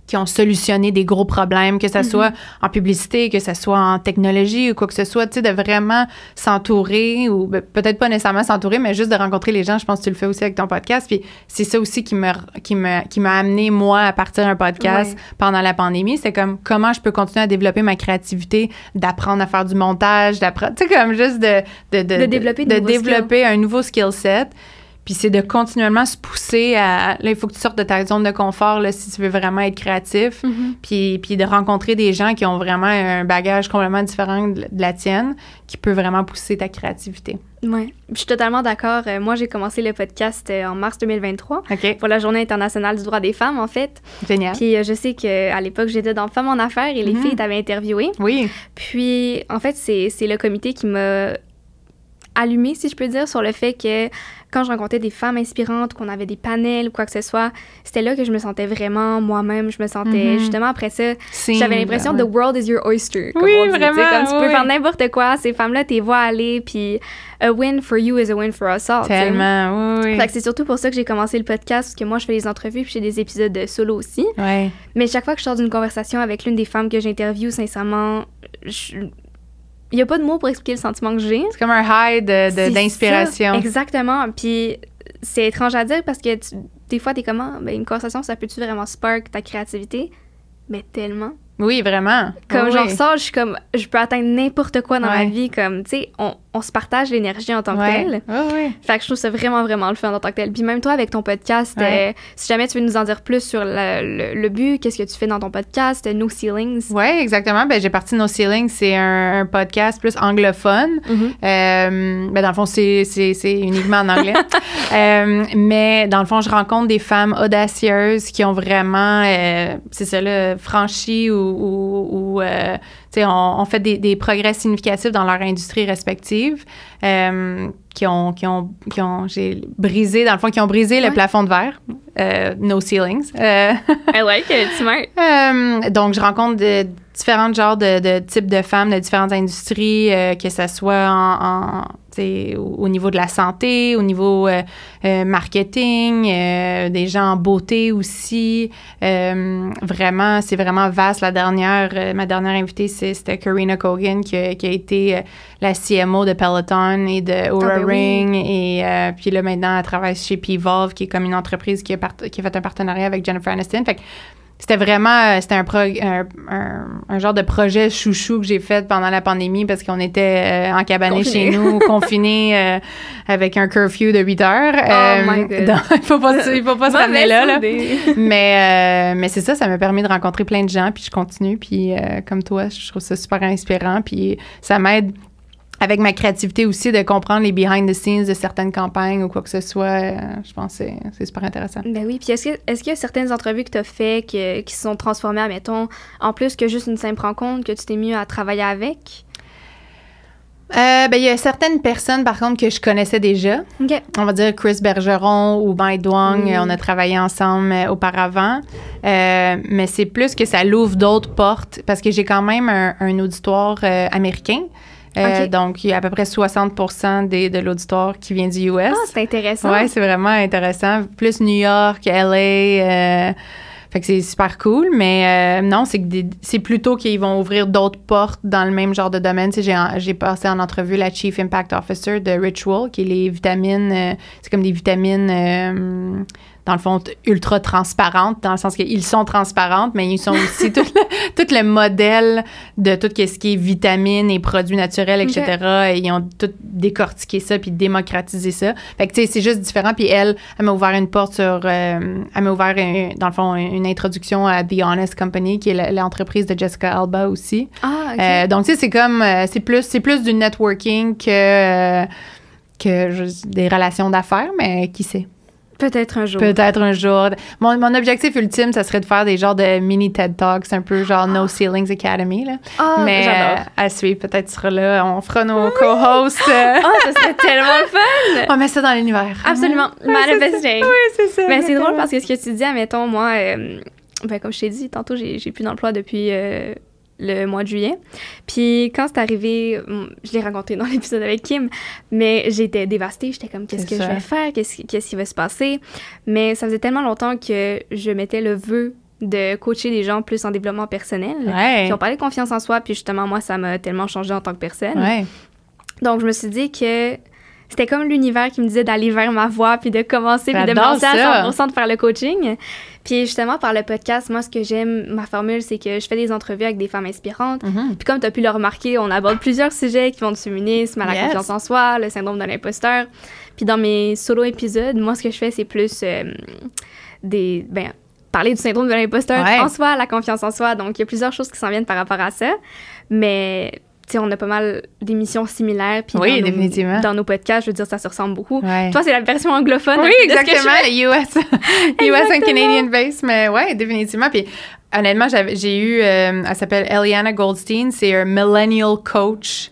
qui ont solutionné des gros problèmes, que ça soit en publicité, que ça soit en technologie ou quoi que ce soit, tu sais, de vraiment s'entourer ou peut-être pas nécessairement s'entourer, mais juste de rencontrer les gens. Je pense que tu le fais aussi avec ton podcast. Puis c'est ça aussi qui m'a amené, moi, à partir d'un podcast pendant la pandémie. C'est comme comment je peux continuer à développer ma créativité, d'apprendre à faire du montage, d'apprendre, tu sais, comme juste de développer un nouveau skill set. Puis c'est de continuellement se pousser à... Là, il faut que tu sortes de ta zone de confort là, si tu veux vraiment être créatif. Puis de rencontrer des gens qui ont vraiment un bagage complètement différent de la tienne qui peut vraiment pousser ta créativité. Oui, je suis totalement d'accord. Moi, j'ai commencé le podcast en mars 2023 pour la Journée internationale du droit des femmes, en fait. Génial. Puis je sais qu'à l'époque, j'étais dans Femmes en affaires et les filles t'avaient interviewé. Oui. Puis, en fait, c'est le comité qui m'a allumée, si je peux dire, sur le fait que quand je rencontrais des femmes inspirantes, qu'on avait des panels ou quoi que ce soit, c'était là que je me sentais vraiment moi-même. Je me sentais, justement, après ça, j'avais l'impression the world is your oyster. Comme on dit, vraiment. Comme tu peux faire n'importe quoi. Ces femmes-là, t'es vois aller, puis a win for you is a win for us all. Tellement, oui. Fait que c'est surtout pour ça que j'ai commencé le podcast, parce que moi, je fais des entrevues, puis j'ai des épisodes de solo aussi. Ouais. Mais chaque fois que je sors d'une conversation avec l'une des femmes que j'interviewe, sincèrement, il n'y a pas de mots pour expliquer le sentiment que j'ai. C'est comme un high d'inspiration. Ça, exactement. Puis c'est étrange à dire parce que des fois, t'es comment? Ben, une conversation, ça peut-tu vraiment spark ta créativité? Mais tellement. Oui, vraiment. Comme j'en sors, je suis comme, je peux atteindre n'importe quoi dans ma vie. Comme, tu sais, on se partage l'énergie en tant que telle. Fait que je trouve ça vraiment, vraiment le fun en tant que tel. Puis même toi, avec ton podcast, si jamais tu veux nous en dire plus sur le but, qu'est-ce que tu fais dans ton podcast, No Ceilings. Oui, exactement. Ben, j'ai parti de No Ceilings. C'est un podcast plus anglophone. Ben, dans le fond, c'est uniquement en anglais. Mais dans le fond, je rencontre des femmes audacieuses qui ont vraiment, c'est ça, là, franchi ou tu sais, on fait des progrès significatifs dans leur industrie respective, qui ont brisé, dans le fond, qui ont brisé le plafond de verre, No Ceilings. I like it, smart. Donc, je rencontre différents genres de types de femmes de différentes industries, que ça soit au niveau de la santé, au niveau marketing, des gens en beauté aussi. Vraiment, c'est vraiment vaste. Ma dernière invitée, c'était Karina Kogan, qui a été la CMO de Peloton et de Oura Ring. Et puis là, maintenant, elle travaille chez P-Volve, qui est comme une entreprise qui a fait un partenariat avec Jennifer Aniston. Fait que c'était un genre de projet chouchou que j'ai fait pendant la pandémie parce qu'on était encabanés chez nous, confinés avec un curfew de 8 heures. Oh my God. Donc, il faut pas se ramener là. Mais c'est ça m'a permis de rencontrer plein de gens, puis je continue. Puis comme toi, je trouve ça super inspirant. Puis ça m'aide avec ma créativité aussi, de comprendre les behind the scenes de certaines campagnes ou quoi que ce soit. Je pense que c'est super intéressant. Ben oui. Puis est-ce qu'il y a certaines entrevues que tu as fait qui se sont transformées, admettons, en plus que juste une simple rencontre, que tu t'es mis à travailler avec? Ben, il y a certaines personnes, par contre, que je connaissais déjà. Okay. On va dire Chris Bergeron ou Mai Duong. On a travaillé ensemble auparavant. Mais c'est plus que ça l'ouvre d'autres portes parce que j'ai quand même un auditoire américain. Donc, il y a à peu près 60% de l'auditoire qui vient du US. Ah, c'est intéressant. Oui, c'est vraiment intéressant. Plus New York, LA. Fait que c'est super cool, mais non, c'est plutôt qu'ils vont ouvrir d'autres portes dans le même genre de domaine. Tu sais, j'ai passé en entrevue la Chief Impact Officer de Ritual, qui est les vitamines, c'est comme des vitamines, dans le fond, ultra transparentes, dans le sens qu'ils sont transparentes, mais ils sont aussi tout le modèle de tout ce qui est vitamines et produits naturels, etc. Okay. Et ils ont tout décortiqué ça puis démocratisé ça. Fait que, tu sais, c'est juste différent. Puis elle m'a ouvert une porte sur... elle m'a ouvert, dans le fond, une introduction à The Honest Company, qui est l'entreprise de Jessica Alba aussi. Ah, OK. Donc, tu sais, c'est comme... c'est plus du networking que des relations d'affaires, mais qui sait? Peut-être un jour. Peut-être un jour. Mon objectif ultime, ça serait de faire des genres de mini TED Talks, un peu genre No Ceilings Academy. Là. Mais j'adore. À suivre, peut-être tu seras là. On fera nos co-hosts. Ça serait tellement le fun! On met ça dans l'univers. Absolument. Manifesting. Oui, c'est ça. Mais c'est drôle parce que ce que tu dis, admettons, moi, comme je t'ai dit tantôt, j'ai plus d'emploi depuis le mois de juillet. Puis quand c'est arrivé, je l'ai raconté dans l'épisode avec Kim, mais j'étais dévastée. J'étais comme, qu'est-ce que je vais faire? Qu'est-ce qui va se passer? Mais ça faisait tellement longtemps que je mettais le vœu de coacher des gens plus en développement personnel. Puis on parlait de confiance en soi, puis justement, moi, ça m'a tellement changé en tant que personne. Ouais. Donc, je me suis dit que c'était comme l'univers qui me disait d'aller vers ma voie, puis de commencer, puis de me J'adore lancer à ça. 100% de faire le coaching. Puis justement, par le podcast, moi, ce que j'aime, ma formule, c'est que je fais des entrevues avec des femmes inspirantes. Puis comme tu as pu le remarquer, on aborde plusieurs sujets qui vont du féminisme à la confiance en soi, le syndrome de l'imposteur. Puis dans mes solo-épisodes, moi, ce que je fais, c'est plus parler du syndrome de l'imposteur en soi, la confiance en soi. Donc, il y a plusieurs choses qui s'en viennent par rapport à ça. Mais... tu sais, on a pas mal d'émissions similaires. Puis définitivement. Dans nos podcasts, je veux dire, ça se ressemble beaucoup. Ouais. Toi, c'est la version anglophone. Oui, exactement. US and Canadian base. Mais ouais, définitivement. Puis honnêtement, j'ai eu... elle s'appelle Eliana Goldstein. C'est un millennial coach.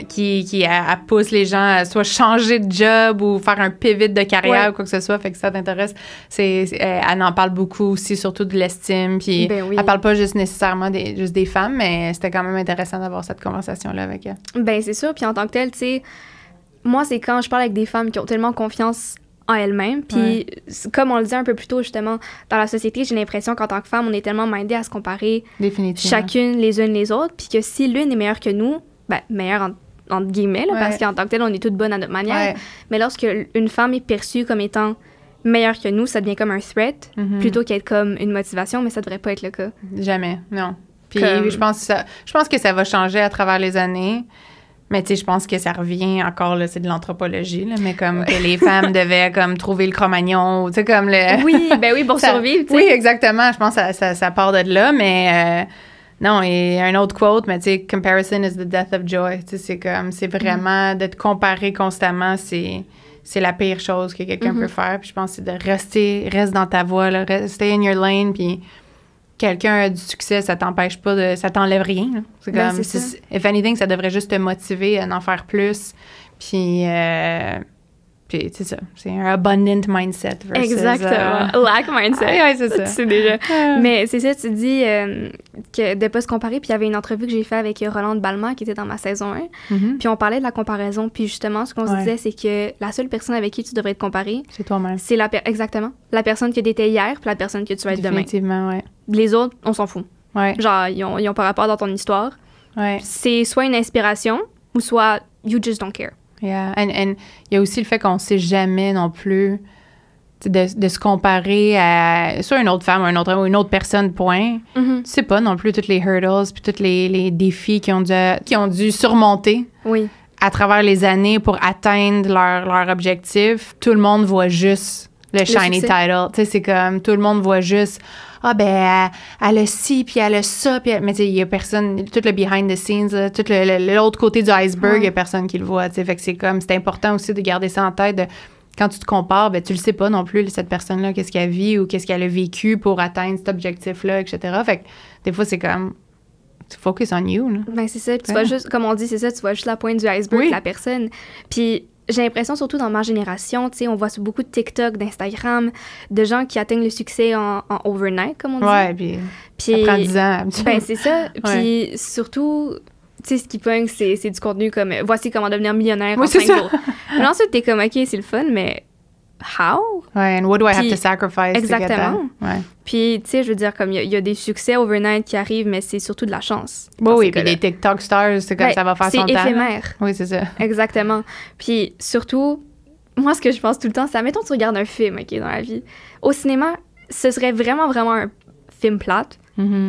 Qui pousse les gens à soit changer de job ou faire un pivot de carrière ou quoi que ce soit. Fait que ça t'intéresse. Elle en parle beaucoup aussi, surtout de l'estime. Puis elle parle pas juste nécessairement juste des femmes, mais c'était quand même intéressant d'avoir cette conversation-là avec elle. Ben c'est sûr. Puis en tant que telle, tu sais, moi, c'est quand je parle avec des femmes qui ont tellement confiance en elles-mêmes. Puis comme on le disait un peu plus tôt, justement, dans la société, j'ai l'impression qu'en tant que femme, on est tellement mindé à se comparer chacune les unes les autres. Puis que si l'une est meilleure que nous, meilleure entre guillemets, là, parce qu'en tant que telle, on est toutes bonnes à notre manière. Mais lorsque une femme est perçue comme étant meilleure que nous, ça devient comme un threat plutôt qu'être comme une motivation, mais ça devrait pas être le cas. Jamais, non. Puis je pense que ça va changer à travers les années. Mais tu sais, je pense que ça revient encore, là, c'est de l'anthropologie, là, mais comme que les femmes devaient comme trouver le Cro-Magnon, tu sais, comme le... Oui, pour survivre, tu sais. Oui, exactement, je pense que ça part de là, mais non, et un autre quote, mais tu sais, « Comparison is the death of joy », tu sais, c'est vraiment de te comparer constamment, c'est la pire chose que quelqu'un peut faire, puis je pense que c'est de reste dans ta voie, là, stay in your lane, puis... quelqu'un a du succès, ça t'empêche pas ça t'enlève rien. Là. C'est comme, if anything, ça devrait juste te motiver à en faire plus. Puis c'est ça. C'est un abundant mindset versus... Exactement. Lack mindset. Oui, c'est ça. Tu sais déjà. Mais c'est ça, tu dis que de pas se comparer. Puis il y avait une entrevue que j'ai faite avec Rolande Balma qui était dans ma saison 1. Puis on parlait de la comparaison. Puis justement, ce qu'on se disait, c'est que la seule personne avec qui tu devrais te comparer... c'est toi-même. C'est exactement. La personne que tu étais hier puis la personne que tu vas être demain. Définitivement, oui. Les autres, on s'en fout. Ouais. Genre, ils ont pas rapport dans ton histoire. Ouais. C'est soit une inspiration ou soit you just don't care. Yeah. And il y a aussi le fait qu'on sait jamais non plus de se comparer à soit une autre femme ou une autre personne, point. Tu sais pas non plus toutes les hurdles puis tous les défis qui ont dû surmonter à travers les années pour atteindre leur objectif. Tout le monde voit juste le shiny title. Tu sais, c'est comme tout le monde voit juste... elle a ci, puis elle a ça, mais tu sais, il y a personne, tout le behind the scenes, là, tout l'autre côté du iceberg, il y a personne qui le voit, tu sais, fait que c'est important aussi de garder ça en tête, quand tu te compares, tu le sais pas non plus, cette personne-là, qu'est-ce qu'elle vit ou qu'est-ce qu'elle a vécu pour atteindre cet objectif-là, etc., fait que des fois, c'est comme, focus on you, là. Ben c'est ça, puis tu vois juste, comme on dit, c'est ça, tu vois juste la pointe du iceberg de la personne, puis... J'ai l'impression, surtout dans ma génération, tu sais, on voit sur beaucoup de TikTok, d'Instagram, de gens qui atteignent le succès en overnight, comme on dit. Ouais, puis ça prend 10 ans. Ben, c'est ça. Puis surtout, tu sais, ce qui pogne, c'est du contenu comme « Voici comment devenir millionnaire en 5 jours ». Mais ensuite, t'es comme « OK, c'est le fun, mais how? » Ouais, and what do I have to sacrifice exactement. to get that? Ouais. Puis, tu sais, je veux dire, comme il y a des succès overnight qui arrivent, mais c'est surtout de la chance. Oui, puis les TikTok stars, c'est comme ça va faire son temps. C'est éphémère. Oui, c'est ça. Exactement. Puis surtout, moi, ce que je pense tout le temps, c'est, admettons, tu regardes un film, OK, dans la vie. Au cinéma, ce serait vraiment, vraiment un film plate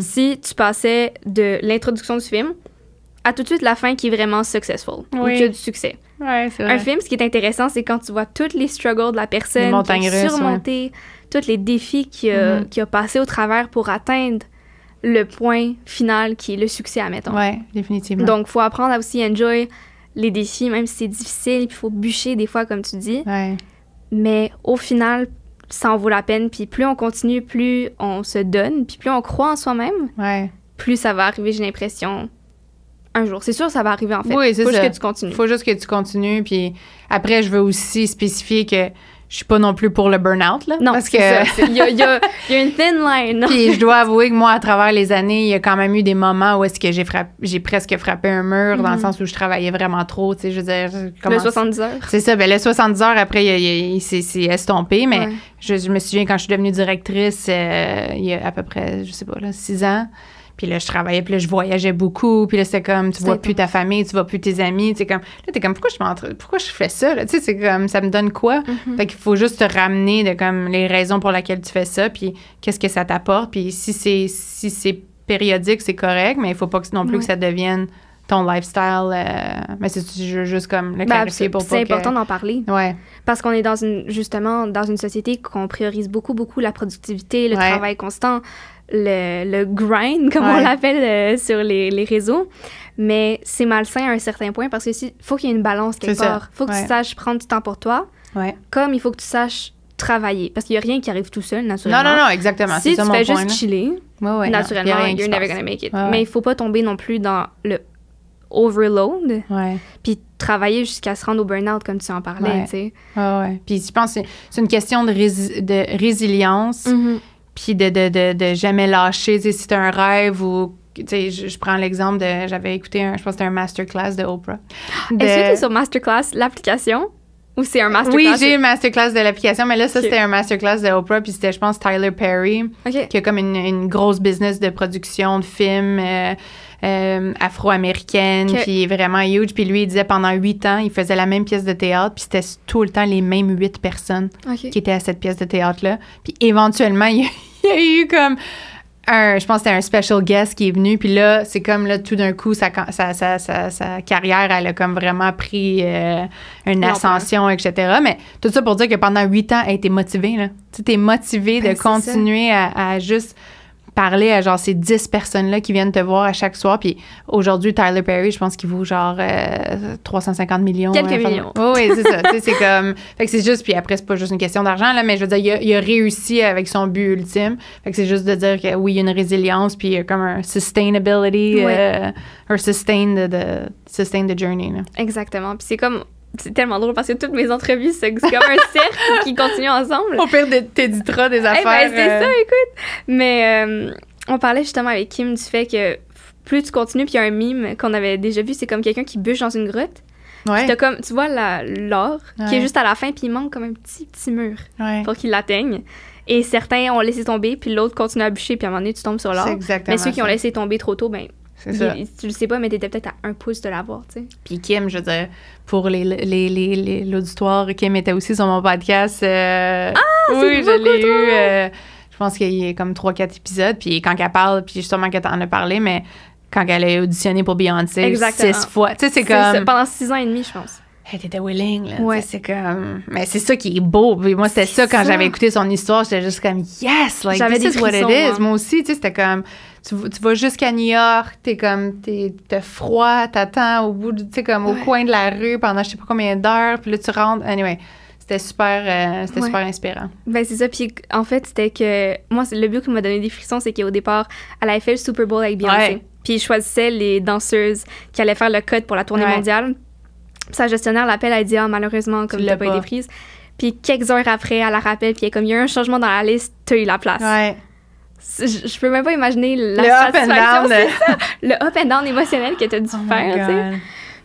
si tu passais de l'introduction du film à tout de suite la fin qui est vraiment successful, ou qui a du succès. Ouais, c'est vrai. Un film, ce qui est intéressant, c'est quand tu vois tous les struggles de la personne, qui a surmonté tous les défis qu'il a passé au travers pour atteindre le point final qui est le succès, admettons. Oui, définitivement. Donc, il faut apprendre à aussi enjoy les défis, même si c'est difficile, puis il faut bûcher des fois, comme tu dis. Ouais. mais au final, ça en vaut la peine. Puis plus on continue, plus on se donne, puis plus on croit en soi-même, plus ça va arriver, j'ai l'impression, un jour. C'est sûr, ça va arriver, en fait. Oui, c'est ça. Faut juste que tu continues. Faut juste que tu continues. Puis après, je veux aussi spécifier que je suis pas non plus pour le burn-out, là. Non, parce que il y a une thin line. Puis je dois avouer que moi, à travers les années, il y a quand même eu des moments où est-ce que j'ai presque frappé un mur, dans le sens où je travaillais vraiment trop, tu sais, je veux dire... Le 70 heures. C'est ça, ben le 70 heures, après, il s'est estompé, mais je me souviens, quand je suis devenue directrice, il y a à peu près, je sais pas, là, 6 ans, puis là, je travaillais, puis là, je voyageais beaucoup, puis là, c'était comme, tu vois plus ta famille, tu vois plus tes amis, tu sais, comme, là, t'es comme, pourquoi je fais ça, là, tu sais, c'est comme, ça me donne quoi? Fait qu'il faut juste te ramener de, comme, les raisons pour lesquelles tu fais ça, puis qu'est-ce que ça t'apporte, puis si c'est périodique, c'est correct, mais il faut pas non plus que ça devienne ton lifestyle, mais c'est juste comme le clarifier pour pas que... C'est important d'en parler. Ouais. Parce qu'on est justement dans une société qu'on priorise beaucoup la productivité, le travail constant, le grind, comme on l'appelle sur les réseaux. Mais c'est malsain à un certain point parce que faut qu'il y ait une balance quelque part. Faut que tu saches prendre du temps pour toi, comme il faut que tu saches travailler. Parce qu'il n'y a rien qui arrive tout seul, naturellement. Non, exactement. Si tu fais juste là. chiller, naturellement, you're never gonna make it. Mais il faut pas tomber non plus dans le overload, puis travailler jusqu'à se rendre au burn-out, comme tu en parlais, tu sais. Puis je pense que c'est une question de résilience, puis de jamais lâcher, tu sais, si t'as un rêve ou... Tu sais, je prends l'exemple de... J'avais écouté je pense que c'était un masterclass de Oprah. Est-ce que t'es sur Masterclass, l'application? Ou c'est un masterclass? Oui, j'ai une masterclass de l'application, mais là, ça, c'était un masterclass de Oprah, puis c'était, je pense, Tyler Perry, qui a comme une grosse business de production de films afro-américaine, puis vraiment huge. Puis lui, il disait pendant 8 ans, il faisait la même pièce de théâtre, puis c'était tout le temps les mêmes 8 personnes qui étaient à cette pièce de théâtre-là. Puis éventuellement, il y a eu comme... je pense que c'était un special guest qui est venu, puis là, c'est comme, là, tout d'un coup, sa carrière, elle a comme vraiment pris une ascension, etc. Mais tout ça pour dire que pendant 8 ans, elle était motivée, là. Tu sais, t'es motivée de continuer à juste parler à, genre, ces 10 personnes-là qui viennent te voir à chaque soir. Puis aujourd'hui, Tyler Perry, je pense qu'il vaut, genre, 350 millions. Quelques millions. Oui, c'est ça. Tu sais, c'est comme... Fait que c'est juste... Puis après, c'est pas juste une question d'argent, là, mais je veux dire, il a réussi avec son but ultime. Fait que c'est juste de dire que, oui, il y a une résilience, puis il y a comme un sustainability, un sustain the journey, là. Exactement. Puis c'est comme... C'est tellement drôle parce que toutes mes entrevues, c'est comme un cercle qui continue ensemble. Au pire, t'éditeras des affaires. C'est ça, écoute. Mais on parlait justement avec Kim du fait que plus tu continues, puis il y a un mime qu'on avait déjà vu, c'est comme quelqu'un qui bûche dans une grotte. Puis t'as comme, tu vois l'or qui est juste à la fin, puis il manque comme un petit mur pour qu'il l'atteigne. Et certains ont laissé tomber, puis l'autre continue à bûcher, puis à un moment donais, tu tombes sur l'or. Mais ceux qui ont laissé tomber trop tôt, ben... C'est ça. Tu le sais pas, mais t'étais peut-être à 1 pouce de l'avoir, tu sais. Puis Kim, je veux dire, pour l'auditoire, Kim était aussi sur mon podcast. Oui, je l'ai eu. Je pense qu'il y a comme 3-4 épisodes. Puis quand elle parle, puis justement qu'elle t'en a parlé, mais quand elle a auditionné pour Beyoncé, 6 fois. Tu sais, c'est comme... Ça, pendant 6 ans et demi, je pense. Elle était willing, là. C'est comme... Mais c'est ça qui est beau. Puis moi, c'était ça, quand j'avais écouté son histoire, j'étais juste comme, yes, like, this is what it is. Moi aussi, tu sais, c'était comme... Tu vas jusqu'à New York, t'as froid, t'attends au bout, tu sais, comme au coin de la rue pendant je sais pas combien d'heures, puis là, tu rentres. Anyway, c'était super inspirant. Ben, c'est ça. Puis en fait, c'était que... Moi, le but qui m'a donné des frissons, c'est qu'au départ, elle avait fait le Super Bowl avec Beyoncé. Puis ils choisissaient les danseuses qui allaient faire le cut pour la tournée mondiale. Puis sa gestionnaire l'appelle, elle dit « Ah, malheureusement, comme t'as pas été prise. » Puis quelques heures après, elle la rappelle, puis elle est comme « Il y a un changement dans la liste, t'as eu la place. » Je peux même pas imaginer la satisfaction, c'est ça. Le up and down émotionnel que t'as dû faire, tu sais.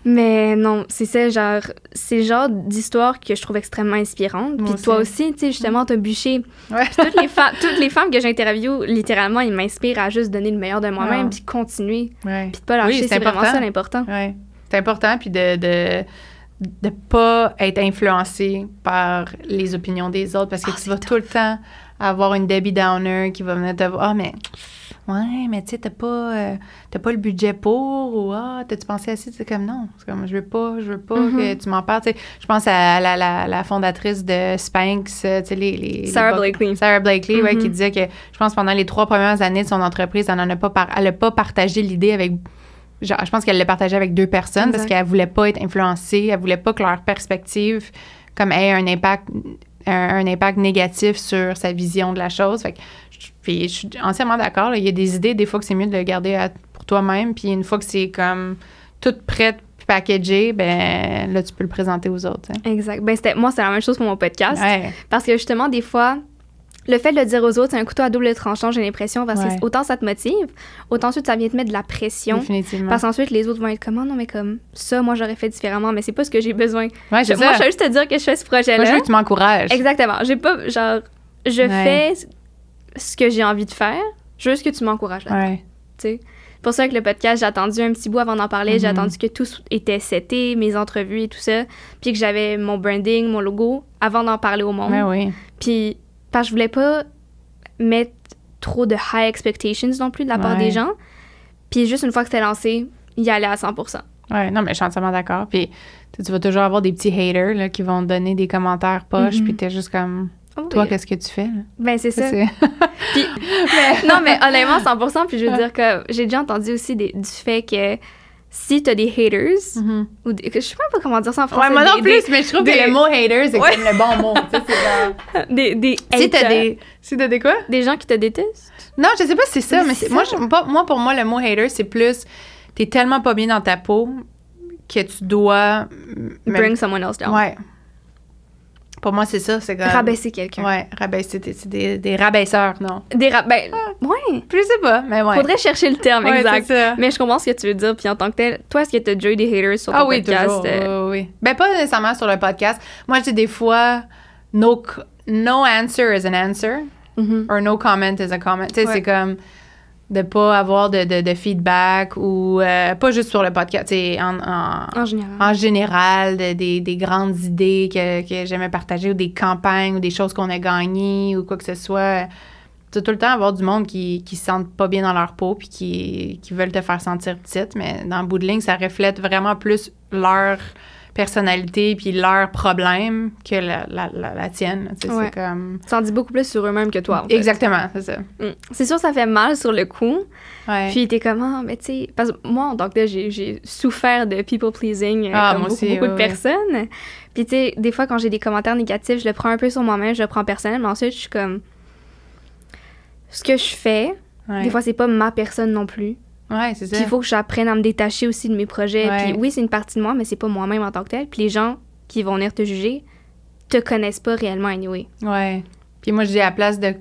Mais non, c'est ça, genre, c'est le genre d'histoire que je trouve extrêmement inspirante. Puis toi aussi, tu sais, justement, t'as bûché. Toutes les femmes que j'interviewe, littéralement, ils m'inspirent à juste donner le meilleur de moi-même, puis continuer. Puis de pas lâcher, c'est vraiment ça l'important. C'est important, puis de pas être influencé par les opinions des autres, parce que tu vas tout le temps avoir une Debbie Downer qui va venir te voir. Ah, mais tu sais, t'as pas le budget pour, ou t'as-tu pensé à ça? C'est comme, non, c'est comme, je veux pas que tu m'en parles. Tu sais, je pense à la fondatrice de Spanx, tu sais, Sarah Blakely, qui disait que, je pense, pendant les 3 premières années de son entreprise, elle a pas partagé l'idée avec... Genre, je pense qu'elle l'a partagé avec 2 personnes parce qu'elle voulait pas être influencée, elle voulait pas que leur perspective comme ait un impact un impact négatif sur sa vision de la chose. Fait que puis je suis entièrement d'accord. Là. Il y a des idées, des fois, que c'est mieux de le garder pour toi-même. Puis une fois que c'est comme tout prêt, packagé, ben là, tu peux le présenter aux autres. Hein. Exact. Ben, moi, c'était la même chose pour mon podcast. Ouais. Parce que justement, des fois, le fait de le dire aux autres, c'est un couteau à double tranchant, j'ai l'impression, parce que autant ça te motive, autant ensuite ça vient te mettre de la pression. Définitivement. Parce qu'ensuite, les autres vont être comme, non, mais comme ça, moi, j'aurais fait différemment, mais c'est pas ce que j'ai besoin. Ouais, c'est moi, je veux juste te dire que je fais ce projet-là. Moi, je veux que tu m'encourages. Exactement. J'ai pas, genre, je fais ce que j'ai envie de faire, je veux juste que tu m'encourages là. Ouais. Tu sais. C'est pour ça que le podcast, j'ai attendu un petit bout avant d'en parler. J'ai attendu que tout était seté, mes entrevues et tout ça. Puis que j'avais mon branding, mon logo, avant d'en parler au monde. Ouais, oui. Puis, parce que je voulais pas mettre trop de high expectations non plus de la part des gens. Puis juste une fois que c'était lancé, y aller à 100%. Ouais, non, mais je suis entièrement d'accord. Puis tu vas toujours avoir des petits haters là, qui vont te donner des commentaires poches, puis t'es juste comme... Toi, qu'est-ce que tu fais? Là? Ben, c'est ça. Puis, non, mais honnêtement, 100%. Puis je veux dire que j'ai déjà entendu aussi du fait que si t'as des haters, ou je sais même pas comment dire ça en français. Ouais, moi non plus, mais je trouve que le mot hater, c'est comme le bon mot. Tu sais, c'est genre... Des Si t'as des quoi? Des gens qui te détestent? Non, je sais pas si c'est ça, mais pour moi, le mot hater, c'est plus... T'es tellement pas bien dans ta peau que tu dois... Bring someone else down. Ouais. Pour moi, c'est ça. C'est comme... Rabaisser quelqu'un. Ouais, rabaisser. C'est des rabaisseurs, non? Ouais. Je sais pas, mais ouais. Faudrait chercher le terme exact. C'est ça. Mais je comprends ce que tu veux dire. Puis en tant que tel, toi, est-ce que tu as déjà eu des haters sur ton podcast? Toujours. Oui. Ben, pas nécessairement sur le podcast. Moi, je dis des fois, no answer is an answer. Or no comment is a comment. Tu sais, c'est comme de pas avoir de feedback ou pas juste sur le podcast, tu sais, en général, des grandes idées que j'aimais partager ou des campagnes ou des choses qu'on a gagnées ou quoi que ce soit. Tu tout le temps avoir du monde qui se sentent pas bien dans leur peau puis qui veulent te faire sentir petite, mais dans le bout de ligne, ça reflète vraiment plus leur personnalité puis leurs problèmes que la tienne. Tu sais, c'est comme... Ça en dit beaucoup plus sur eux-mêmes que toi, en fait. Exactement, c'est ça. C'est sûr, ça fait mal sur le coup. Ouais. Puis t'es comme, mais tu sais... Parce que moi, en tant que tel, j'ai souffert de people-pleasing comme beaucoup de personnes. Puis tu sais, des fois, quand j'ai des commentaires négatifs, je le prends un peu sur moi-même, je le prends personnel, mais ensuite, je suis comme... Ce que je fais, des fois, c'est pas ma personne non plus. Ouais, c'est ça. Puis il faut que j'apprenne à me détacher aussi de mes projets. Puis oui, c'est une partie de moi, mais c'est pas moi-même en tant que tel. Puis les gens qui vont venir te juger te connaissent pas réellement anyway. Ouais. Puis moi, je dis à la place de... tu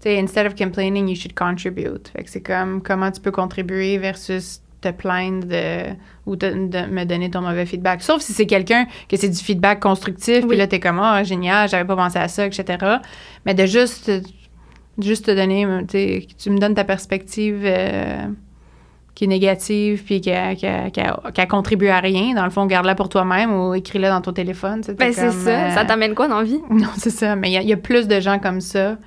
sais, instead of complaining, you should contribute. Fait que c'est comme comment tu peux contribuer versus te plaindre ou de me donner ton mauvais feedback. Sauf si c'est quelqu'un que c'est du feedback constructif, puis là, t'es comme, génial, j'avais pas pensé à ça, etc. Mais de juste te donner, tu me donnes ta perspective... qui est négative puis qui a contribué à rien. Dans le fond, garde-la pour toi-même ou écris-la dans ton téléphone. Ben, c'est ça. Ça t'amène quoi dans la vie? Non, c'est ça. Mais il y a plus de gens comme ça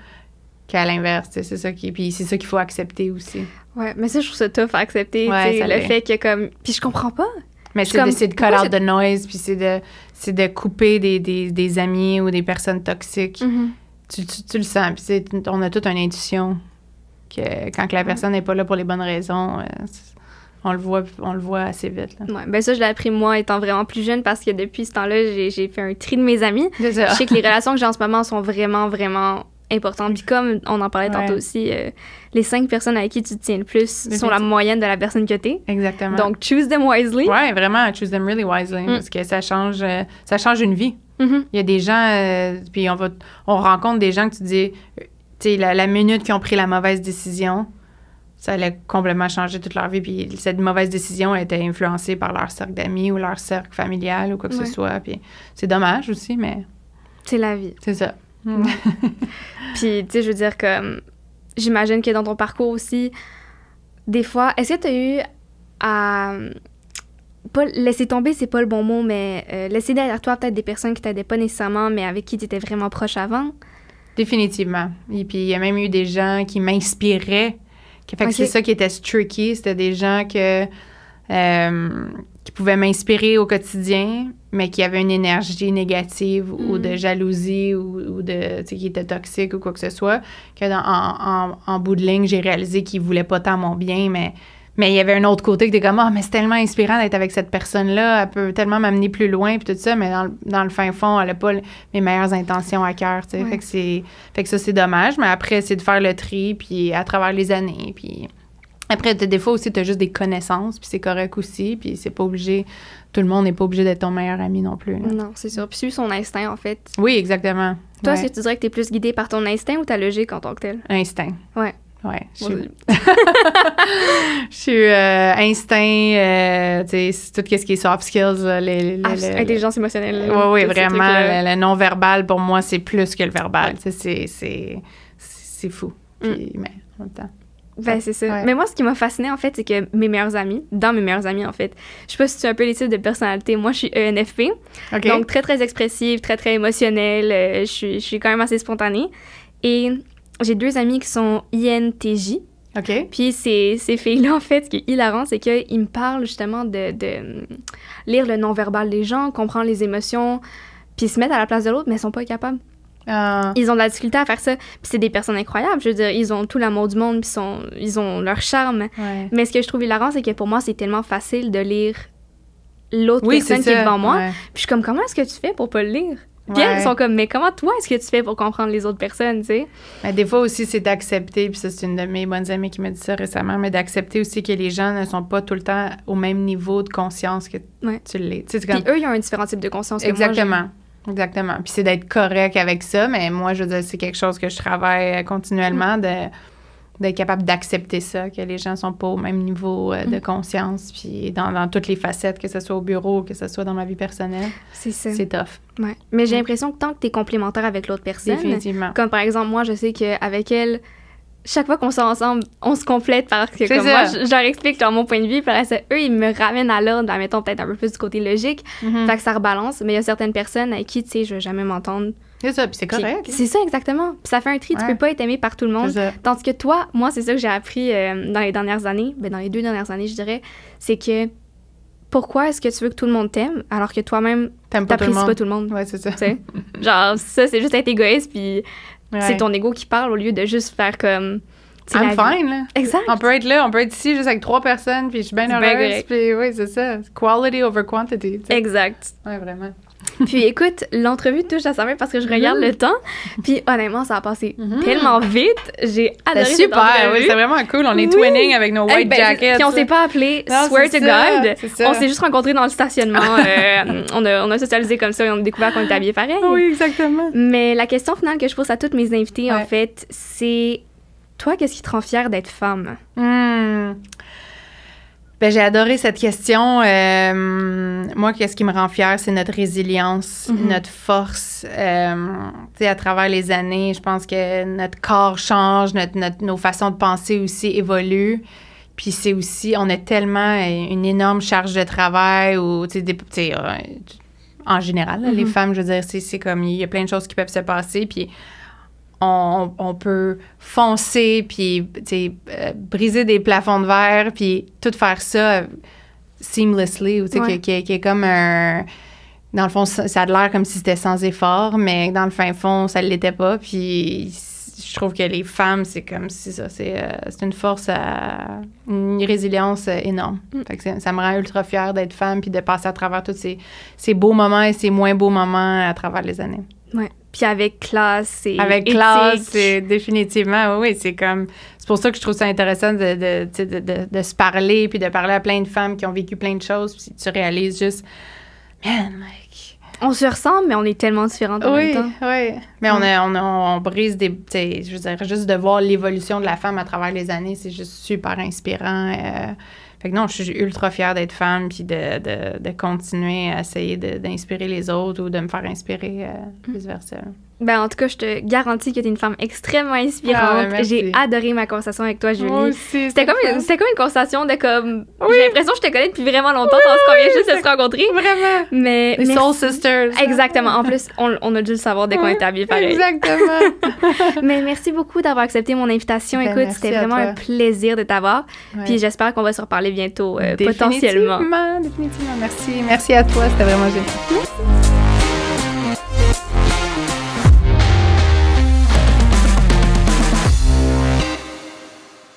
qu'à l'inverse. C'est ça puis c'est ça qu'il faut accepter aussi. Ouais, mais ça, je trouve ça tough à accepter. Le fait que comme... Puis je comprends pas. Mais c'est de cut out the noise puis c'est de couper des amis ou des personnes toxiques. Tu le sens. Puis on a toute une intuition que quand la personne n'est pas là pour les bonnes raisons, on le voit assez vite. Là. Ouais, ben ça, je l'ai appris moi étant vraiment plus jeune parce que depuis ce temps-là, j'ai fait un tri de mes amis. C'est ça. Je sais que les relations que j'ai en ce moment sont vraiment, vraiment importantes. Puis comme on en parlait tantôt aussi, les 5 personnes avec qui tu te tiens le plus sont la moyenne de la personne que t'es. Exactement. Donc, choose them wisely. Ouais, vraiment, choose them really wisely parce que ça change une vie. Il y a des gens, puis on rencontre des gens que tu dis... Tu sais, la minute qu'ils ont pris la mauvaise décision, ça allait complètement changer toute leur vie. Puis cette mauvaise décision a été influencée par leur cercle d'amis ou leur cercle familial ou quoi que ce soit. Puis c'est dommage aussi, mais... C'est la vie. C'est ça. Puis, tu sais, je veux dire que j'imagine que dans ton parcours aussi, des fois, est-ce que tu as eu à... Pas laisser tomber, c'est pas le bon mot, mais laisser derrière toi peut-être des personnes qui t'aidaient pas nécessairement, mais avec qui tu étais vraiment proche avant? Définitivement. Et puis, il y a même eu des gens qui m'inspiraient. Fait que c'est ça qui était tricky. C'était des gens qui pouvaient m'inspirer au quotidien, mais qui avaient une énergie négative ou de jalousie ou de, tu sais, qui étaient toxiques ou quoi que ce soit. Que en bout de ligne, j'ai réalisé qu'ils voulaient pas tant mon bien, mais Mais il y avait un autre côté que t'es comme, mais c'est tellement inspirant d'être avec cette personne-là, elle peut tellement m'amener plus loin, puis tout ça, mais dans le fin fond, elle a pas mes meilleures intentions à cœur, tu sais. Ouais. Fait que ça, c'est dommage, mais après, c'est de faire le tri, puis à travers les années, puis après, des fois aussi, t'as juste des connaissances, puis c'est correct aussi, puis c'est pas obligé, tout le monde n'est pas obligé d'être ton meilleur ami non plus, là. Non, c'est sûr. Puis suivre son instinct, en fait. Oui, exactement. Toi, Ouais. est-ce que tu dirais que t'es plus guidée par ton instinct ou ta logique en tant que telle? Instinct. Ouais. Ouais, je Moi, suis... Je suis instinct, tu sais, tout ce qui est soft skills, intelligence émotionnelle. oui, tous ces vraiment, trucs-là. le non-verbal, pour moi, c'est plus que le verbal. Tu sais, c'est fou. Puis, mais en même temps... Ben, c'est ça. Ouais. Mais moi, ce qui m'a fascinée, en fait, c'est que mes meilleurs amis, en fait, je sais pas si tu as un peu les types de personnalité. Moi, je suis ENFP. OK. Donc, très, très expressive, très, très émotionnelle. Je suis quand même assez spontanée. Et j'ai 2 amis qui sont INTJ. OK. Puis ces filles-là, en fait, ce qui est hilarant, c'est qu'ils me parlent justement de lire le non-verbal des gens, comprendre les émotions, puis se mettre à la place de l'autre, mais ils sont pas capables. Ils ont de la difficulté à faire ça. Puis c'est des personnes incroyables. Je veux dire, ils ont tout l'amour du monde, puis ils ont leur charme. Ouais. Mais ce que je trouve hilarant, c'est que pour moi, c'est tellement facile de lire l'autre Oui, personne c'est qui est ça. devant moi. Ouais. Puis je suis comme, comment est-ce que tu fais pour pas le lire? Puis Ouais. elles sont comme, mais comment toi est-ce que tu fais pour comprendre les autres personnes, tu sais? Mais des fois aussi, c'est d'accepter, puis ça, c'est une de mes bonnes amies qui m'a dit ça récemment, mais d'accepter aussi que les gens ne sont pas tout le temps au même niveau de conscience que Ouais. tu l'es. Tu sais, c'est Puis comme... eux, ils ont un différent type de conscience que moi. Exactement. Exactement. Puis c'est d'être correct avec ça, mais moi, je veux dire, c'est quelque chose que je travaille continuellement, d'être capable d'accepter ça, que les gens sont pas au même niveau de conscience, puis dans toutes les facettes, que ce soit au bureau, que ce soit dans ma vie personnelle, C'est ça. c'est tough. Ouais. Mais j'ai l'impression que tant que t'es complémentaire avec l'autre personne, Définitivement. comme par exemple, moi, je sais qu'avec elle, chaque fois qu'on sort ensemble, on se complète parce que C'est comme ça. moi, je leur explique genre, mon point de vue, puis après ça, eux, ils me ramènent à l'ordre, ben, mettons peut-être un peu plus du côté logique, Mhm. fait que ça rebalance, mais il y a certaines personnes avec qui, tu sais, je vais jamais m'entendre. C'est ça, puis c'est Puis correct. c'est ça, exactement. Puis ça fait un tri, tu Ouais. peux pas être aimé par tout le monde. C'est ça. Tandis que toi, moi, c'est ça que j'ai appris dans les dernières années, ben dans les 2 dernières années, je dirais, c'est que pourquoi est-ce que tu veux que tout le monde t'aime alors que toi-même, T'aimes pas tout le t'apprécies monde. pas tout le monde? Ouais, c'est ça. Tu sais? Genre, ça, c'est juste être égoïste, puis Ouais. c'est ton ego qui parle au lieu de juste faire comme... tu sais, I'm la vie. fine, là. Exact. On peut être là, on peut être ici juste avec 3 personnes, puis je suis bien C'est bien heureuse, correct. puis oui, c'est ça. Quality over quantity. tu sais. Exact. Ouais, vraiment. Puis écoute, l'entrevue touche à sa fin parce que je regarde le temps. Puis honnêtement, ça a passé tellement vite. J'ai adoré C'est cette super, entrevue. oui, c'est vraiment cool. On est Oui. twinning avec nos white Ben, jackets. Puis on s'est pas appelé, Non, swear to c'est ça, God. c'est ça. On s'est juste rencontrés dans le stationnement. On a socialisé comme ça et on a découvert qu'on était habillés pareil. Oui, exactement. Mais la question finale que je pose à toutes mes invités, en Ouais. fait, c'est... Toi, qu'est-ce qui te rend fière d'être femme? Ben, j'ai adoré cette question. Moi, qu'est-ce qui me rend fière, c'est notre résilience, notre force. Tu sais, à travers les années, je pense que notre corps change, nos façons de penser aussi évoluent. Puis c'est aussi, on a tellement une énorme charge de travail ou, tu sais, en général, là, les femmes, je veux dire, c'est comme, il y a plein de choses qui peuvent se passer, puis on peut foncer, puis, tu sais, briser des plafonds de verre, puis tout faire ça seamlessly, ou tu sais, Ouais. qui est comme un... Dans le fond, ça a l'air comme si c'était sans effort, mais dans le fin fond, ça ne l'était pas, puis je trouve que les femmes, c'est comme si ça, c'est une force, une résilience énorme. Fait que ça me rend ultra fière d'être femme puis de passer à travers tous ces beaux moments et ces moins beaux moments à travers les années. Ouais. Puis avec classe et Avec éthique. classe, c'est définitivement, oui, c'est comme... C'est pour ça que je trouve ça intéressant de se parler puis de parler à plein de femmes qui ont vécu plein de choses puis tu réalises juste, man, like... On se ressemble, mais on est tellement différentes en même temps. Oui, mais on brise des... Tu sais, je veux dire, juste de voir l'évolution de la femme à travers les années, c'est juste super inspirant. Fait que non, je suis ultra fière d'être femme puis de continuer à essayer d'inspirer les autres ou de me faire inspirer, vice-versa. Ben, en tout cas, je te garantis que tu es une femme extrêmement inspirante. Ah, merci. J'ai adoré ma conversation avec toi, Julie. Moi aussi, C'était comme une conversation de comme... Oui. J'ai l'impression que je te connais depuis vraiment longtemps, parce qu'on vient juste de se rencontrer. Vraiment! Mais Les merci. Soul Sisters! Exactement. En plus, on a dû le savoir dès qu'on était habillés pareil. Exactement! Mais merci beaucoup d'avoir accepté mon invitation. Ben, Écoute, merci c'était à vraiment toi. un plaisir de t'avoir. Ouais. Puis j'espère qu'on va se reparler bientôt, potentiellement. Définitivement. Merci à toi, c'était vraiment génial. Merci.